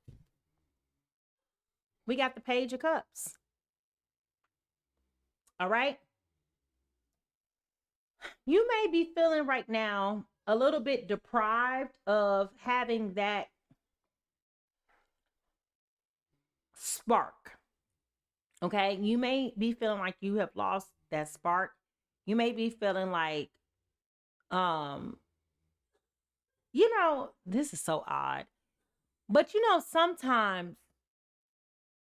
C: We got the Page of Cups. All right? You may be feeling right now a little bit deprived of having that spark. Okay? You may be feeling like you have lost that spark. You may be feeling like, you know, this is so odd. But you know, sometimes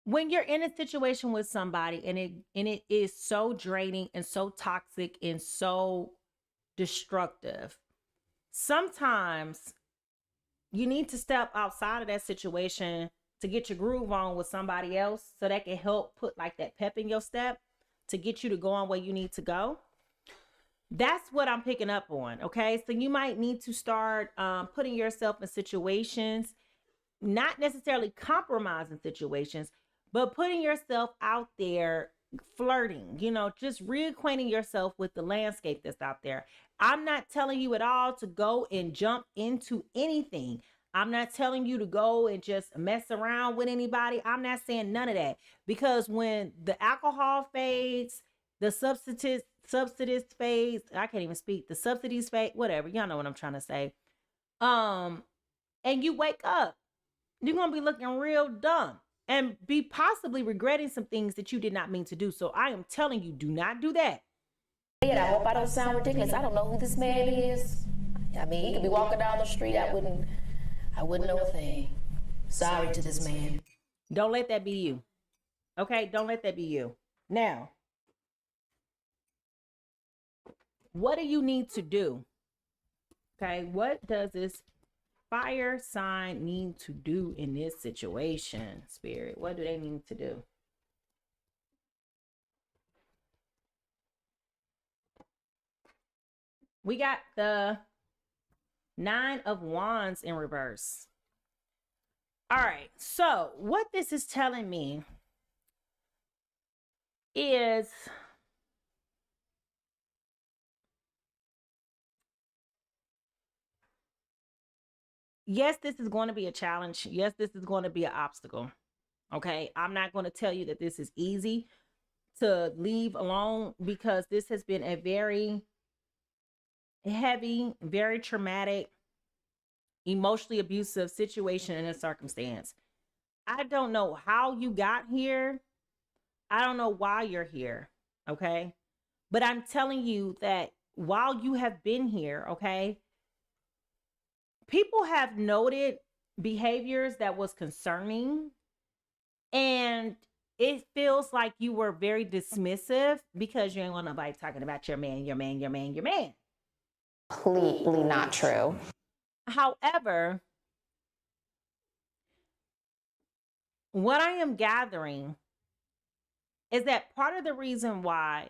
C: when you're in a situation with somebody and it is so draining and so toxic and so destructive, sometimes you need to step outside of that situation to get your groove on with somebody else so that can help put like that pep in your step to get you to go on where you need to go. That's what I'm picking up on. Okay. So you might need to start putting yourself in situations, not necessarily compromising situations, but putting yourself out there, flirting, you know, just reacquainting yourself with the landscape that's out there. I'm not telling you at all to go and jump into anything. I'm not telling you to go and just mess around with anybody. I'm not saying none of that, because when the alcohol fades, the subsidies fades, I can't even speak, the subsidies fade, whatever, y'all know what I'm trying to say. And you wake up, you're going to be looking real dumb. and be possibly regretting some things that you did not mean to do. So I am telling you, do not do that.
E: I hope I don't sound ridiculous. I don't know who this man is. I mean, he could be walking down the street. I wouldn't know a thing. Sorry to this man.
C: Don't let that be you. Okay? Don't let that be you. Now, what do you need to do? Okay? What does this fire sign need to do in this situation, Spirit? What do they need to do? We got the 9 of Wands in reverse. All right. So what this is telling me is yes, this is going to be a challenge. Yes, this is going to be an obstacle. Okay. I'm not going to tell you that this is easy to leave alone, because this has been a very heavy, very traumatic, emotionally abusive situation and a circumstance. I don't know how you got here. I don't know why you're here. Okay. But I'm telling you that while you have been here, okay, people have noted behaviors that was concerning, and it feels like you were very dismissive because you ain't want nobody talking about your man.
G: Completely not true.
C: However, what I am gathering is that part of the reason why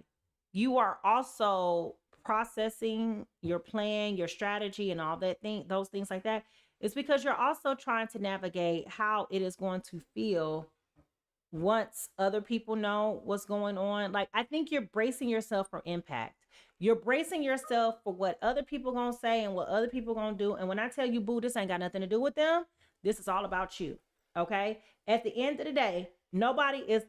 C: you are also processing your plan, your strategy, and all that those things like that, is because you're also trying to navigate how it is going to feel once other people know what's going on. Like, I think you're bracing yourself for impact. You're bracing yourself for what other people gonna say and what other people gonna do. And when I tell you, boo, this ain't got nothing to do with them, this is all about you. Okay? At the end of the day, nobody is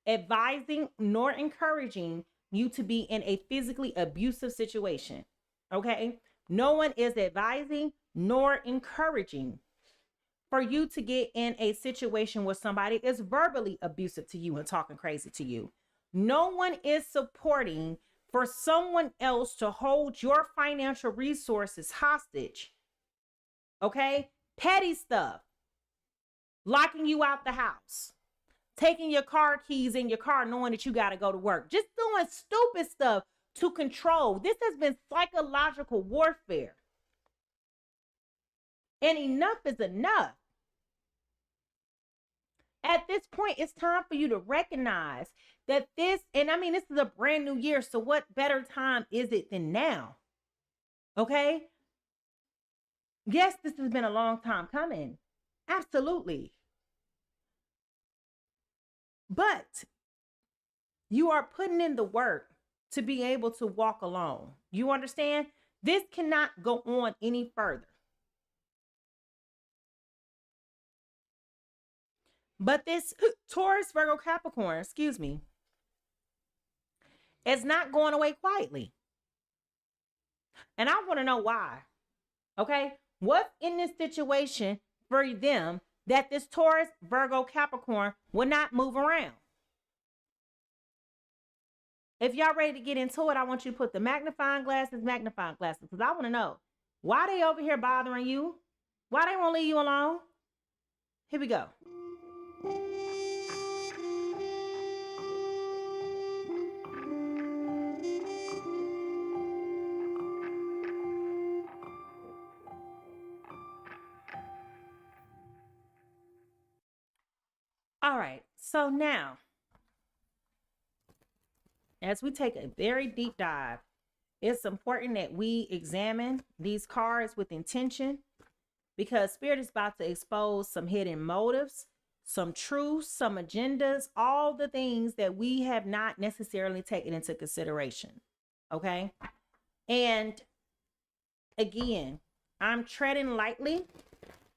C: advising nor encouraging you to be in a physically abusive situation. Okay? No one is advising nor encouraging for you to get in a situation where somebody is verbally abusive to you and talking crazy to you. No one is supporting for someone else to hold your financial resources hostage. Okay? Petty stuff. Locking you out the house. Taking your car keys in your car knowing that you got to go to work. Just doing stupid stuff to control. This has been psychological warfare. And enough is enough. At this point, it's time for you to recognize that this is a brand new year. So what better time is it than now? Okay? Yes, this has been a long time coming. Absolutely. But you are putting in the work to be able to walk alone. You understand? This cannot go on any further. But this Taurus, Virgo, Capricorn, is not going away quietly. And I want to know why. Okay? What's in this situation for them that this Taurus, Virgo, Capricorn will not move around? If y'all ready to get into it, I want you to put the magnifying glasses, because I want to know why they over here bothering you. Why they won't leave you alone? Here we go. All right, so now, as we take a very deep dive, it's important that we examine these cards with intention, because Spirit is about to expose some hidden motives, some truths, some agendas, all the things that we have not necessarily taken into consideration. Okay? And again, I'm treading lightly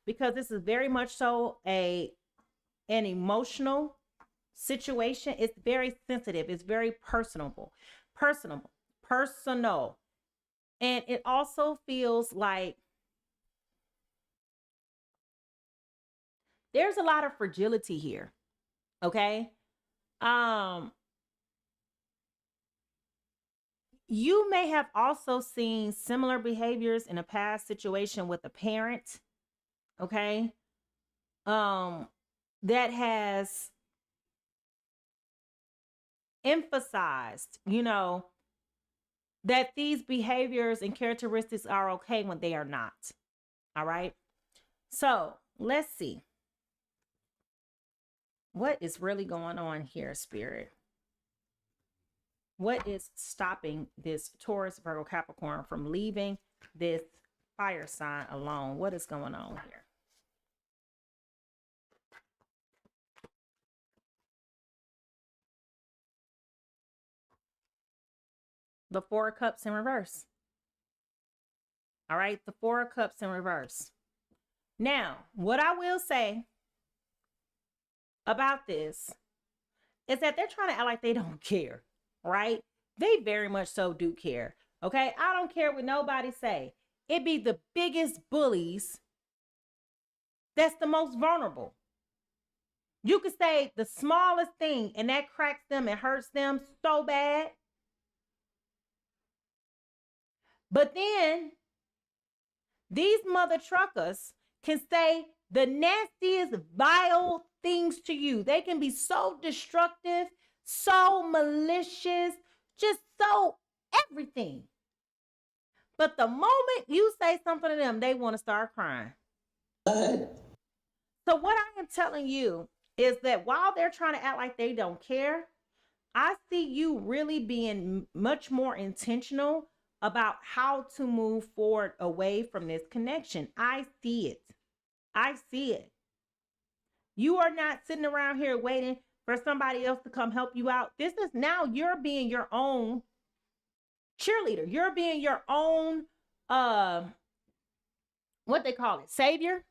C: because this is very much so an emotional situation. It's very sensitive. It's very personal. And it also feels like there's a lot of fragility here. Okay. You may have also seen similar behaviors in a past situation with a parent. Okay. That has emphasized, that these behaviors and characteristics are okay when they are not. All right. So let's see. What is really going on here, Spirit? What is stopping this Taurus, Virgo, Capricorn from leaving this fire sign alone? What is going on here? The Four of Cups in reverse. All right, the Four of Cups in reverse. Now, what I will say about this is that they're trying to act like they don't care, right? They very much so do care, okay? I don't care what nobody say. It be the biggest bullies that's the most vulnerable. You could say the smallest thing and that cracks them and hurts them so bad. But then these mother truckers can say the nastiest, vile things to you. They can be so destructive, so malicious, just so everything. But the moment you say something to them, they want to start crying. So what I am telling you is that while they're trying to act like they don't care, I see you really being much more intentional about how to move forward away from this connection. I see it. I see it. You are not sitting around here waiting for somebody else to come help you out. This is now you're being your own cheerleader. You're being your own, what they call it, savior.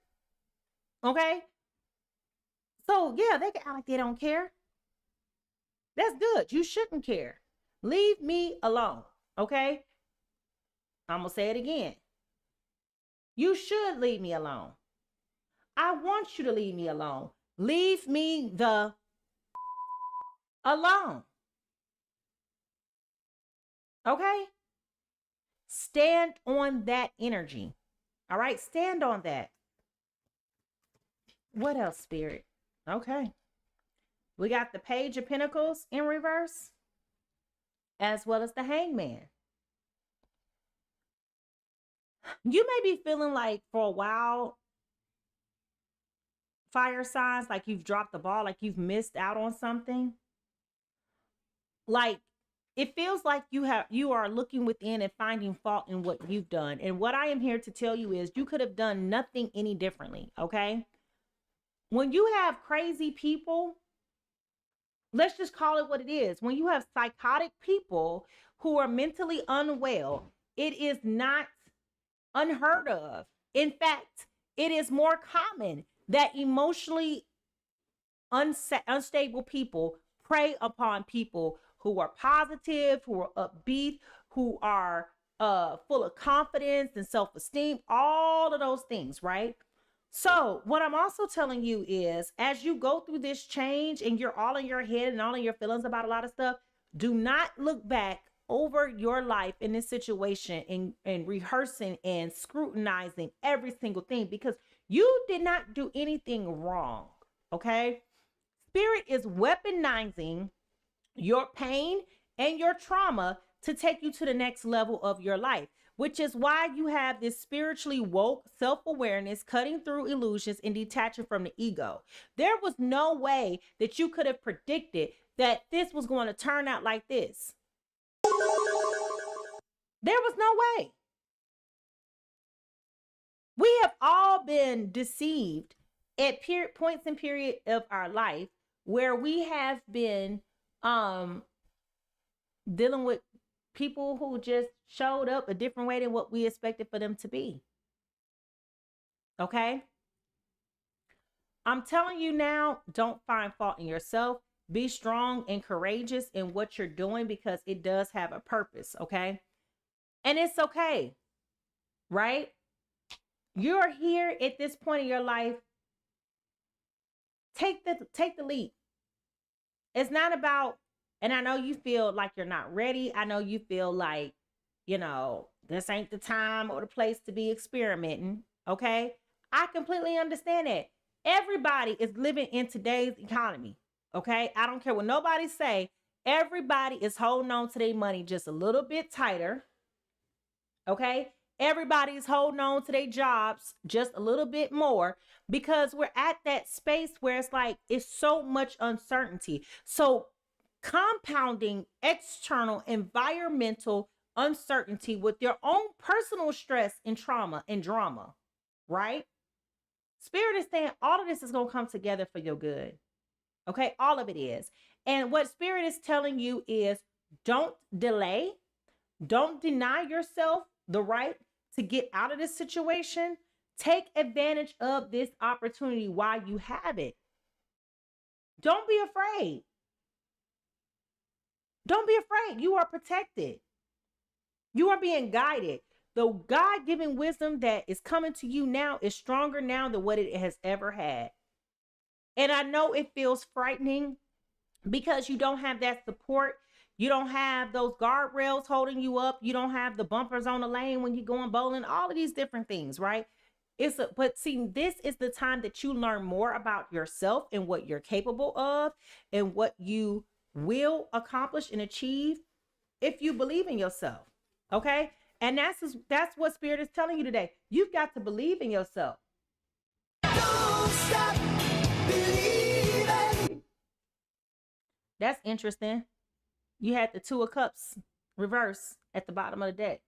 C: Okay. So yeah, they can act like they don't care. That's good. You shouldn't care. Leave me alone. Okay. I'm going to say it again. You should leave me alone. I want you to leave me alone. Leave me the alone. Okay? Stand on that energy. All right? Stand on that. What else, Spirit? Okay. We got the Page of Pentacles in reverse, as well as the Hangman. You may be feeling like for a while, fire signs, like you've dropped the ball, like you've missed out on something. Like it feels like you are looking within and finding fault in what you've done. And what I am here to tell you is you could have done nothing any differently. Okay. When you have crazy people, let's just call it what it is. When you have psychotic people who are mentally unwell, it is not unheard of. In fact, it is more common that emotionally unstable people prey upon people who are positive, who are upbeat, who are full of confidence and self-esteem, all of those things, right? So what I'm also telling you is, as you go through this change and you're all in your head and all in your feelings about a lot of stuff, do not look back over your life in this situation and rehearsing and scrutinizing every single thing, because you did not do anything wrong. Okay. Spirit is weaponizing your pain and your trauma to take you to the next level of your life, which is why you have this spiritually woke self-awareness, cutting through illusions and detaching from the ego. There was no way that you could have predicted that this was going to turn out like this. There was no way. We have all been deceived at points and period of our life where we have been dealing with people who just showed up a different way than what we expected for them to be. Okay? I'm telling you now, don't find fault in yourself. Be strong and courageous in what you're doing, because it does have a purpose, okay? And it's okay, right? You're here at this point in your life. Take the leap. It's not about, and I know you feel like you're not ready. I know you feel like, this ain't the time or the place to be experimenting. Okay. I completely understand that. Everybody is living in today's economy. Okay. I don't care what nobody say. Everybody is holding on to their money just a little bit tighter. Okay. Everybody's holding on to their jobs just a little bit more because we're at that space where it's like, it's so much uncertainty. So compounding external environmental uncertainty with your own personal stress and trauma and drama, right? Spirit is saying all of this is going to come together for your good. Okay. All of it is. And what Spirit is telling you is don't delay. Don't deny yourself the right to get out of this situation. Take advantage of this opportunity while you have it. Don't be afraid. Don't be afraid. You are protected. You are being guided. The God-given wisdom that is coming to you now is stronger now than what it has ever had. And I know it feels frightening because you don't have that support. You don't have those guardrails holding you up. You don't have the bumpers on the lane when you're going bowling, all of these different things, right? But see, this is the time that you learn more about yourself and what you're capable of and what you will accomplish and achieve if you believe in yourself. Okay. And that's what Spirit is telling you today. You've got to believe in yourself. Don't stop believing. That's interesting. You had the Two of Cups reverse at the bottom of the deck.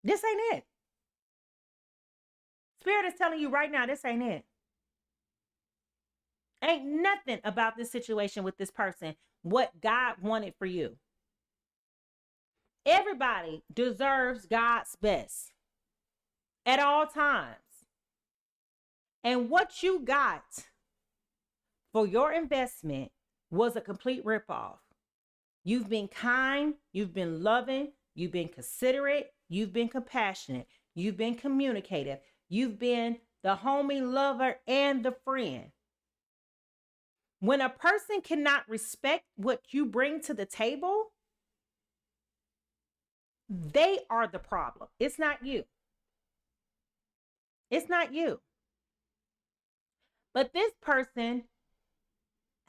C: This ain't it. Spirit is telling you right now, this ain't it. Ain't nothing about this situation with this person what God wanted for you. Everybody deserves God's best at all times. And what you got for your investment was a complete ripoff. You've been kind, you've been loving, you've been considerate, you've been compassionate, you've been communicative, you've been the homie, lover, and the friend. When a person cannot respect what you bring to the table, they are the problem. It's not you. It's not you. But this person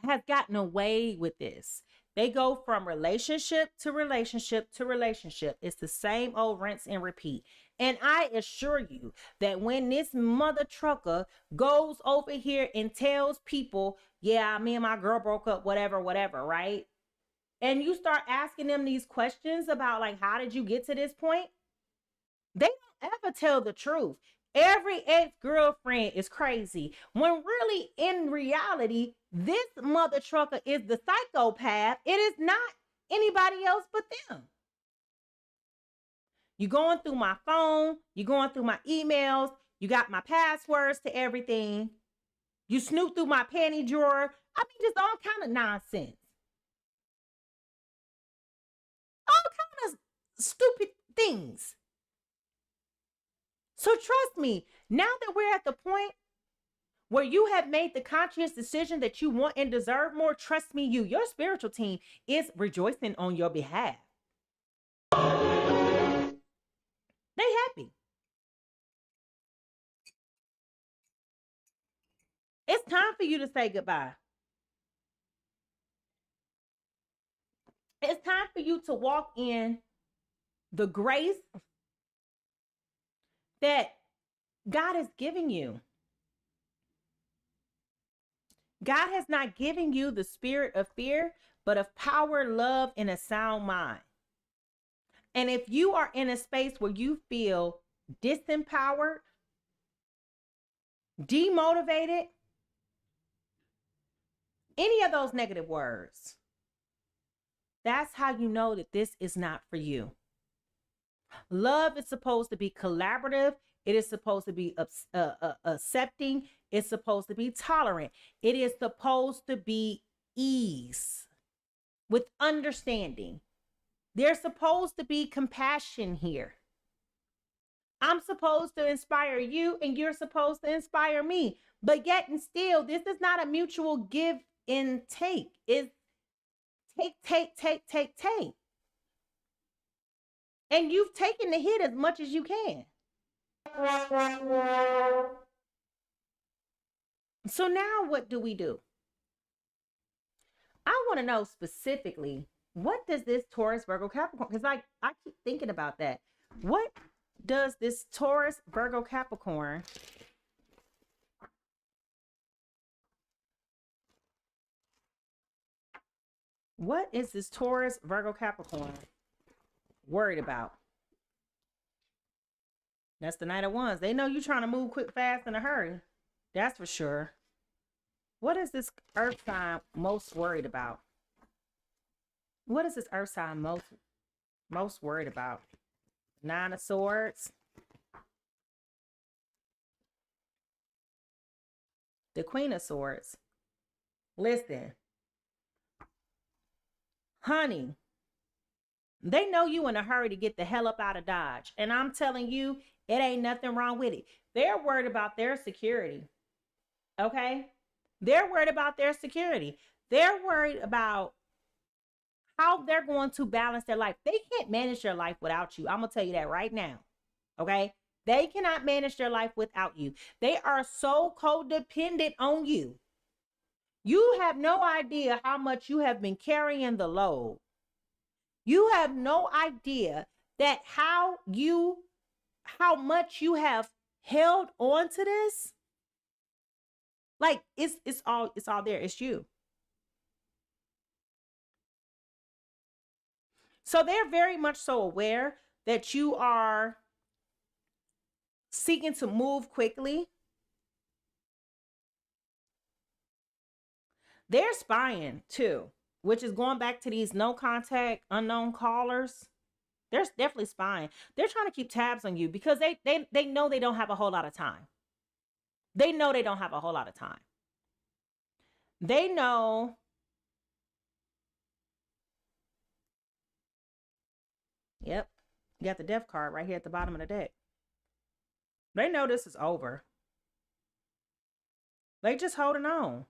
C: has gotten away with this. They go from relationship to relationship to relationship. It's the same old rinse and repeat. And I assure you that when this mother trucker goes over here and tells people, yeah, me and my girl broke up, whatever, right? And you start asking them these questions about like, how did you get to this point? They don't ever tell the truth. Every ex-girlfriend is crazy. When really, in reality, this mother trucker is the psychopath. It is not anybody else but them. You're going through my phone. You're going through my emails. You got my passwords to everything. You snoop through my panty drawer. I mean, just all kind of nonsense. All kind of stupid things. So trust me, now that we're at the point where you have made the conscious decision that you want and deserve more, trust me, your spiritual team is rejoicing on your behalf. They happy. It's time for you to say goodbye. It's time for you to walk in the grace that God is giving you. God has not given you the spirit of fear, but of power, love, and a sound mind. And if you are in a space where you feel disempowered, demotivated, any of those negative words, that's how you know that this is not for you. Love is supposed to be collaborative. It is supposed to be accepting. It's supposed to be tolerant. It is supposed to be ease with understanding. There's supposed to be compassion here. I'm supposed to inspire you and you're supposed to inspire me. But yet and still, this is not a mutual give and take. It's take. And you've taken the hit as much as you can. So now what do we do? I want to know specifically, what does this Taurus, Virgo, Capricorn, because I keep thinking about that. What does this Taurus, Virgo, Capricorn, what is this Taurus, Virgo, Capricorn worried about? That's the Knight of Wands. They know you're trying to move quick, fast, in a hurry. That's for sure. What is this earth sign most worried about? What is this earth sign most worried about? Nine of Swords. The Queen of Swords. Listen. Honey, they know you in a hurry to get the hell up out of Dodge. And I'm telling you, it ain't nothing wrong with it. They're worried about their security. Okay? They're worried about their security. They're worried about how they're going to balance their life. They can't manage their life without you. I'm going to tell you that right now. Okay? They cannot manage their life without you. They are so codependent on you. You have no idea how much you have been carrying the load. You have no idea that how much you have held on to this. Like it's all there. It's you. So they're very much so aware that you are seeking to move quickly. They're spying too, which is going back to these no contact, unknown callers. They're definitely spying. They're trying to keep tabs on you because they know they don't have a whole lot of time. They know they don't have a whole lot of time. They know yep, you got the death card right here at the bottom of the deck. They know this is over. They just holding on.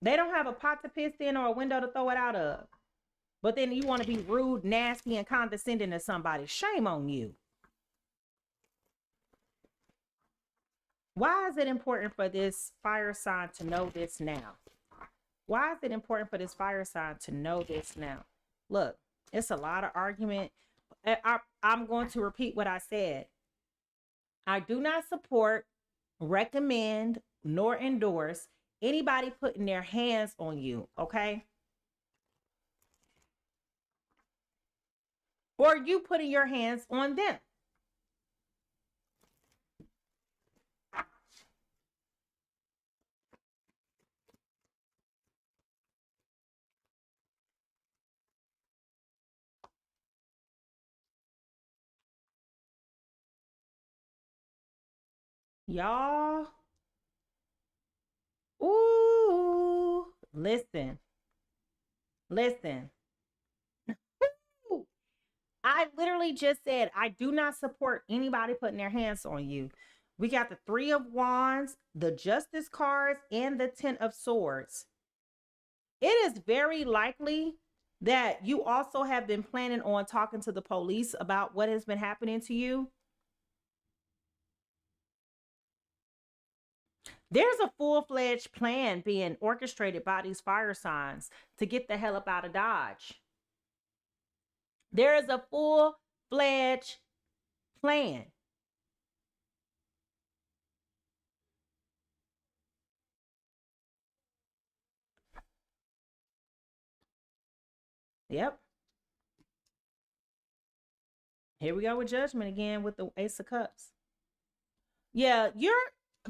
C: They don't have a pot to piss in or a window to throw it out of. But then you want to be rude, nasty, and condescending to somebody. Shame on you. Why is it important for this fire sign to know this now? Why is it important for this fire sign to know this now? Look, it's a lot of argument. I'm going to repeat what I said. I do not support, recommend, nor endorse anybody putting their hands on you, okay? Or you putting your hands on them. Y'all. Ooh. Listen. I literally just said, I do not support anybody putting their hands on you. We got the Three of Wands, the Justice cards, and the Ten of Swords. It is very likely that you also have been planning on talking to the police about what has been happening to you. There's a full-fledged plan being orchestrated by these fire signs to get the hell up out of Dodge. There is a full-fledged plan. Yep. Here we go with Judgment again with the Ace of Cups. Yeah, you're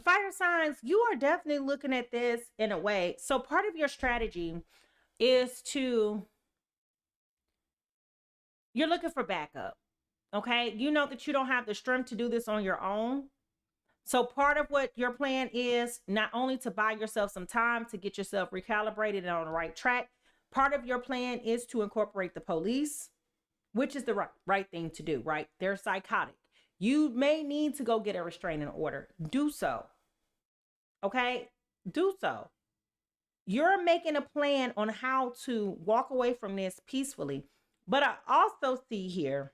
C: fire signs, you are definitely looking at this in a way. So part of your strategy is you're looking for backup. Okay. You know that you don't have the strength to do this on your own. So part of what your plan is not only to buy yourself some time to get yourself recalibrated and on the right track. Part of your plan is to incorporate the police. which is the right thing to do, right? They're psychotic. You may need to go get a restraining order. Do so. Okay? Do so. You're making a plan on how to walk away from this peacefully. But I also see here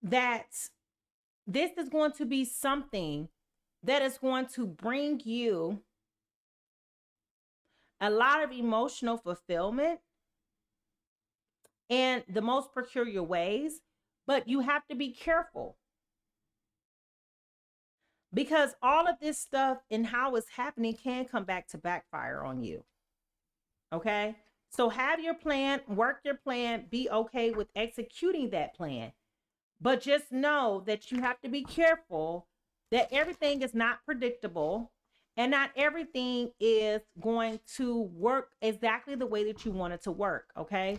C: that this is going to be something that is going to bring you a lot of emotional fulfillment in the most peculiar ways, but you have to be careful because all of this stuff and how it's happening can come back to backfire on you. Okay? So have your plan, work your plan, be okay with executing that plan. But just know that you have to be careful that everything is not predictable and not everything is going to work exactly the way that you want it to work, okay?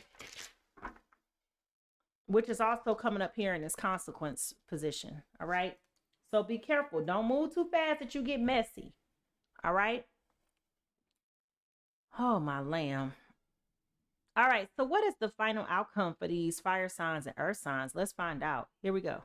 C: Which is also coming up here in this consequence position, all right? So be careful. Don't move too fast that you get messy, all right? Oh, my lamb. All right, so what is the final outcome for these fire signs and earth signs? Let's find out. Here we go.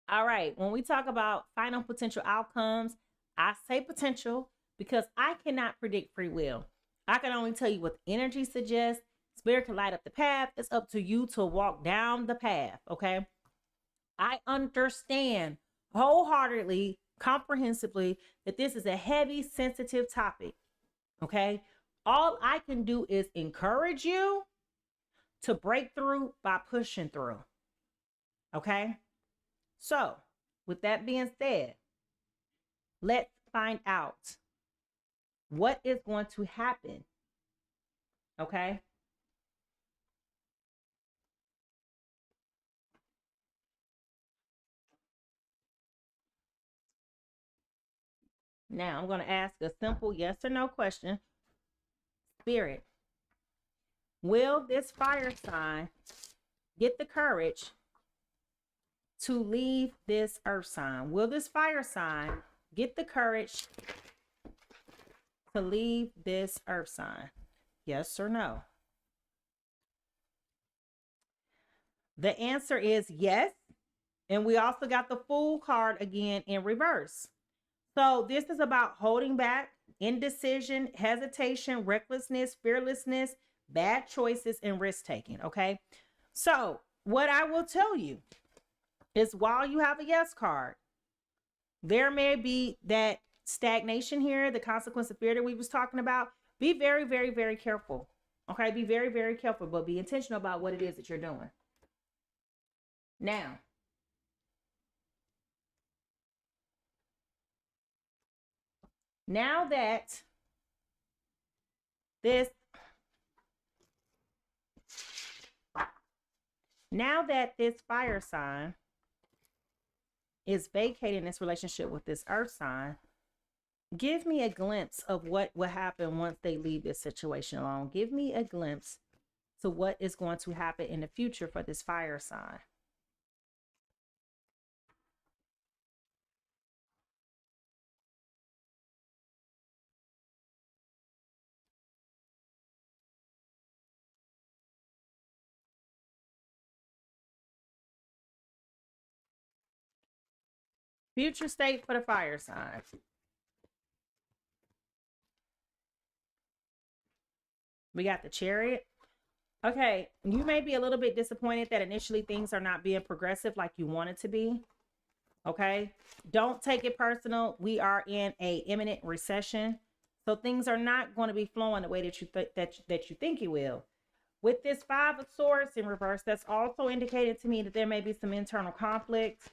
C: All right, when we talk about final potential outcomes, I say potential because I cannot predict free will. I can only tell you what energy suggests. Spirit can light up the path. It's up to you to walk down the path, okay? I understand wholeheartedly, comprehensively, that this is a heavy, sensitive topic, okay? All I can do is encourage you to break through by pushing through, okay? So, with that being said, let's find out what is going to happen, okay? Now, I'm going to ask a simple yes or no question. Spirit, will this fire sign get the courage to leave this earth sign? Will this fire sign get the courage to leave this earth sign? Yes or no? The answer is yes. And we also got the Fool card again in reverse. So this is about holding back, indecision, hesitation, recklessness, fearlessness, bad choices, and risk taking. Okay. So what I will tell you is while you have a yes card, there may be that stagnation here, the consequence of fear that we was talking about. Be very, very, very careful. Okay. Be very, very careful, but be intentional about what it is that you're doing. Now, that this fire sign is vacating this relationship with this earth sign, give me a glimpse of what will happen once they leave this situation alone. Give me a glimpse to what is going to happen in the future for this fire sign. Future state for the fire sign. We got the Chariot. Okay, you may be a little bit disappointed that initially things are not being progressive like you want it to be. Okay, don't take it personal. We are in a imminent recession, so things are not going to be flowing the way that you that you think it will. With this Five of Swords in reverse, that's also indicated to me that there may be some internal conflict.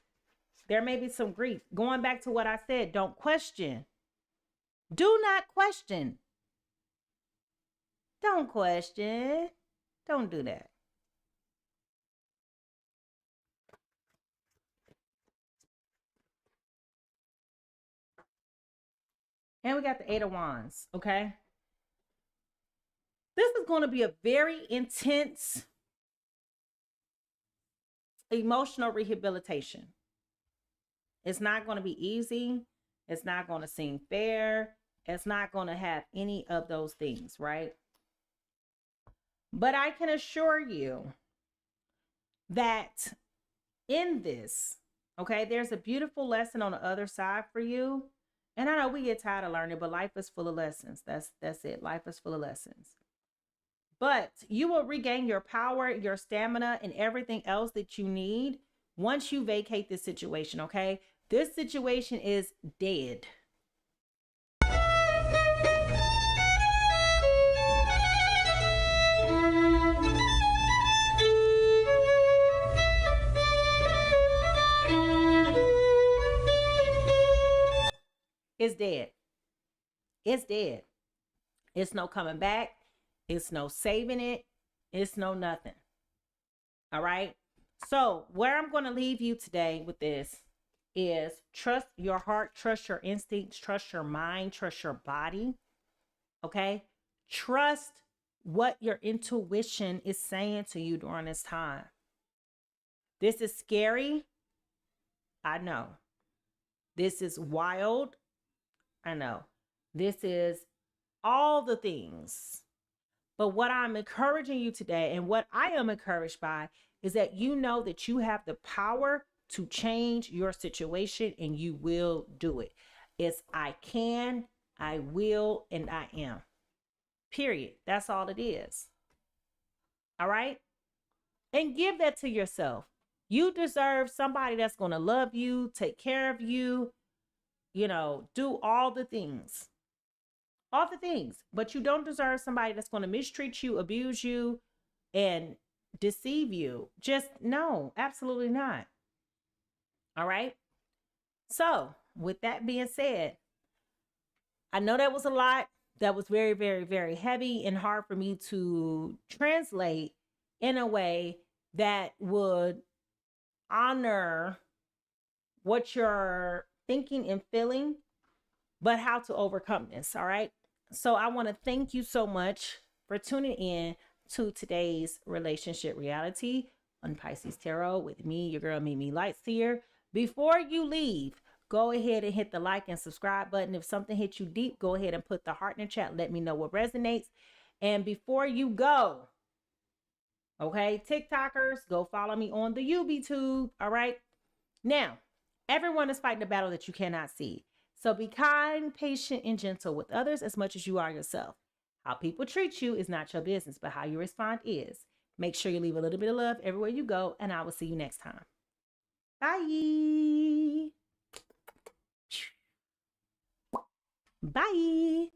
C: There may be some grief. Going back to what I said, don't question. Do not question. Don't question. Don't do that. And we got the Eight of Wands, okay? This is going to be a very intense emotional rehabilitation. It's not going to be easy. It's not going to seem fair. It's not going to have any of those things, right? But I can assure you that in this, okay, there's a beautiful lesson on the other side for you. And I know we get tired of learning, but life is full of lessons. That's it. Life is full of lessons. But you will regain your power, your stamina, and everything else that you need once you vacate this situation, okay? This situation is dead. It's dead. It's dead. It's no coming back. It's no saving it. It's no nothing. All right. So where I'm going to leave you today with this is trust your heart, trust your instincts, trust your mind, trust your body. Okay. Trust what your intuition is saying to you during this time. This is scary. I know. This is wild. I know. This is all the things. But what I'm encouraging you today, and what I am encouraged by, is that you know that you have the power to change your situation, and you will do it. It's I can, I will, and I am. Period. That's all it is. All right? And give that to yourself. You deserve somebody that's going to love you, take care of you, do all the things. All the things. But you don't deserve somebody that's going to mistreat you, abuse you, and deceive you. Just no, absolutely not. All right. So with that being said, I know that was a lot. That was very, very, very heavy and hard for me to translate in a way that would honor what you're thinking and feeling, but how to overcome this. All right. So I want to thank you so much for tuning in to today's relationship reality on PiSeas Tarot with me, your girl Mimi Lightseer. Before you leave, go ahead and hit the like and subscribe button. If something hit you deep, go ahead and put the heart in the chat. Let me know what resonates. And before you go, okay, TikTokers, go follow me on the YouTube. All right. Now, everyone is fighting a battle that you cannot see. So be kind, patient, and gentle with others as much as you are yourself. How people treat you is not your business, but how you respond is. Make sure you leave a little bit of love everywhere you go, and I will see you next time. Bye. Bye.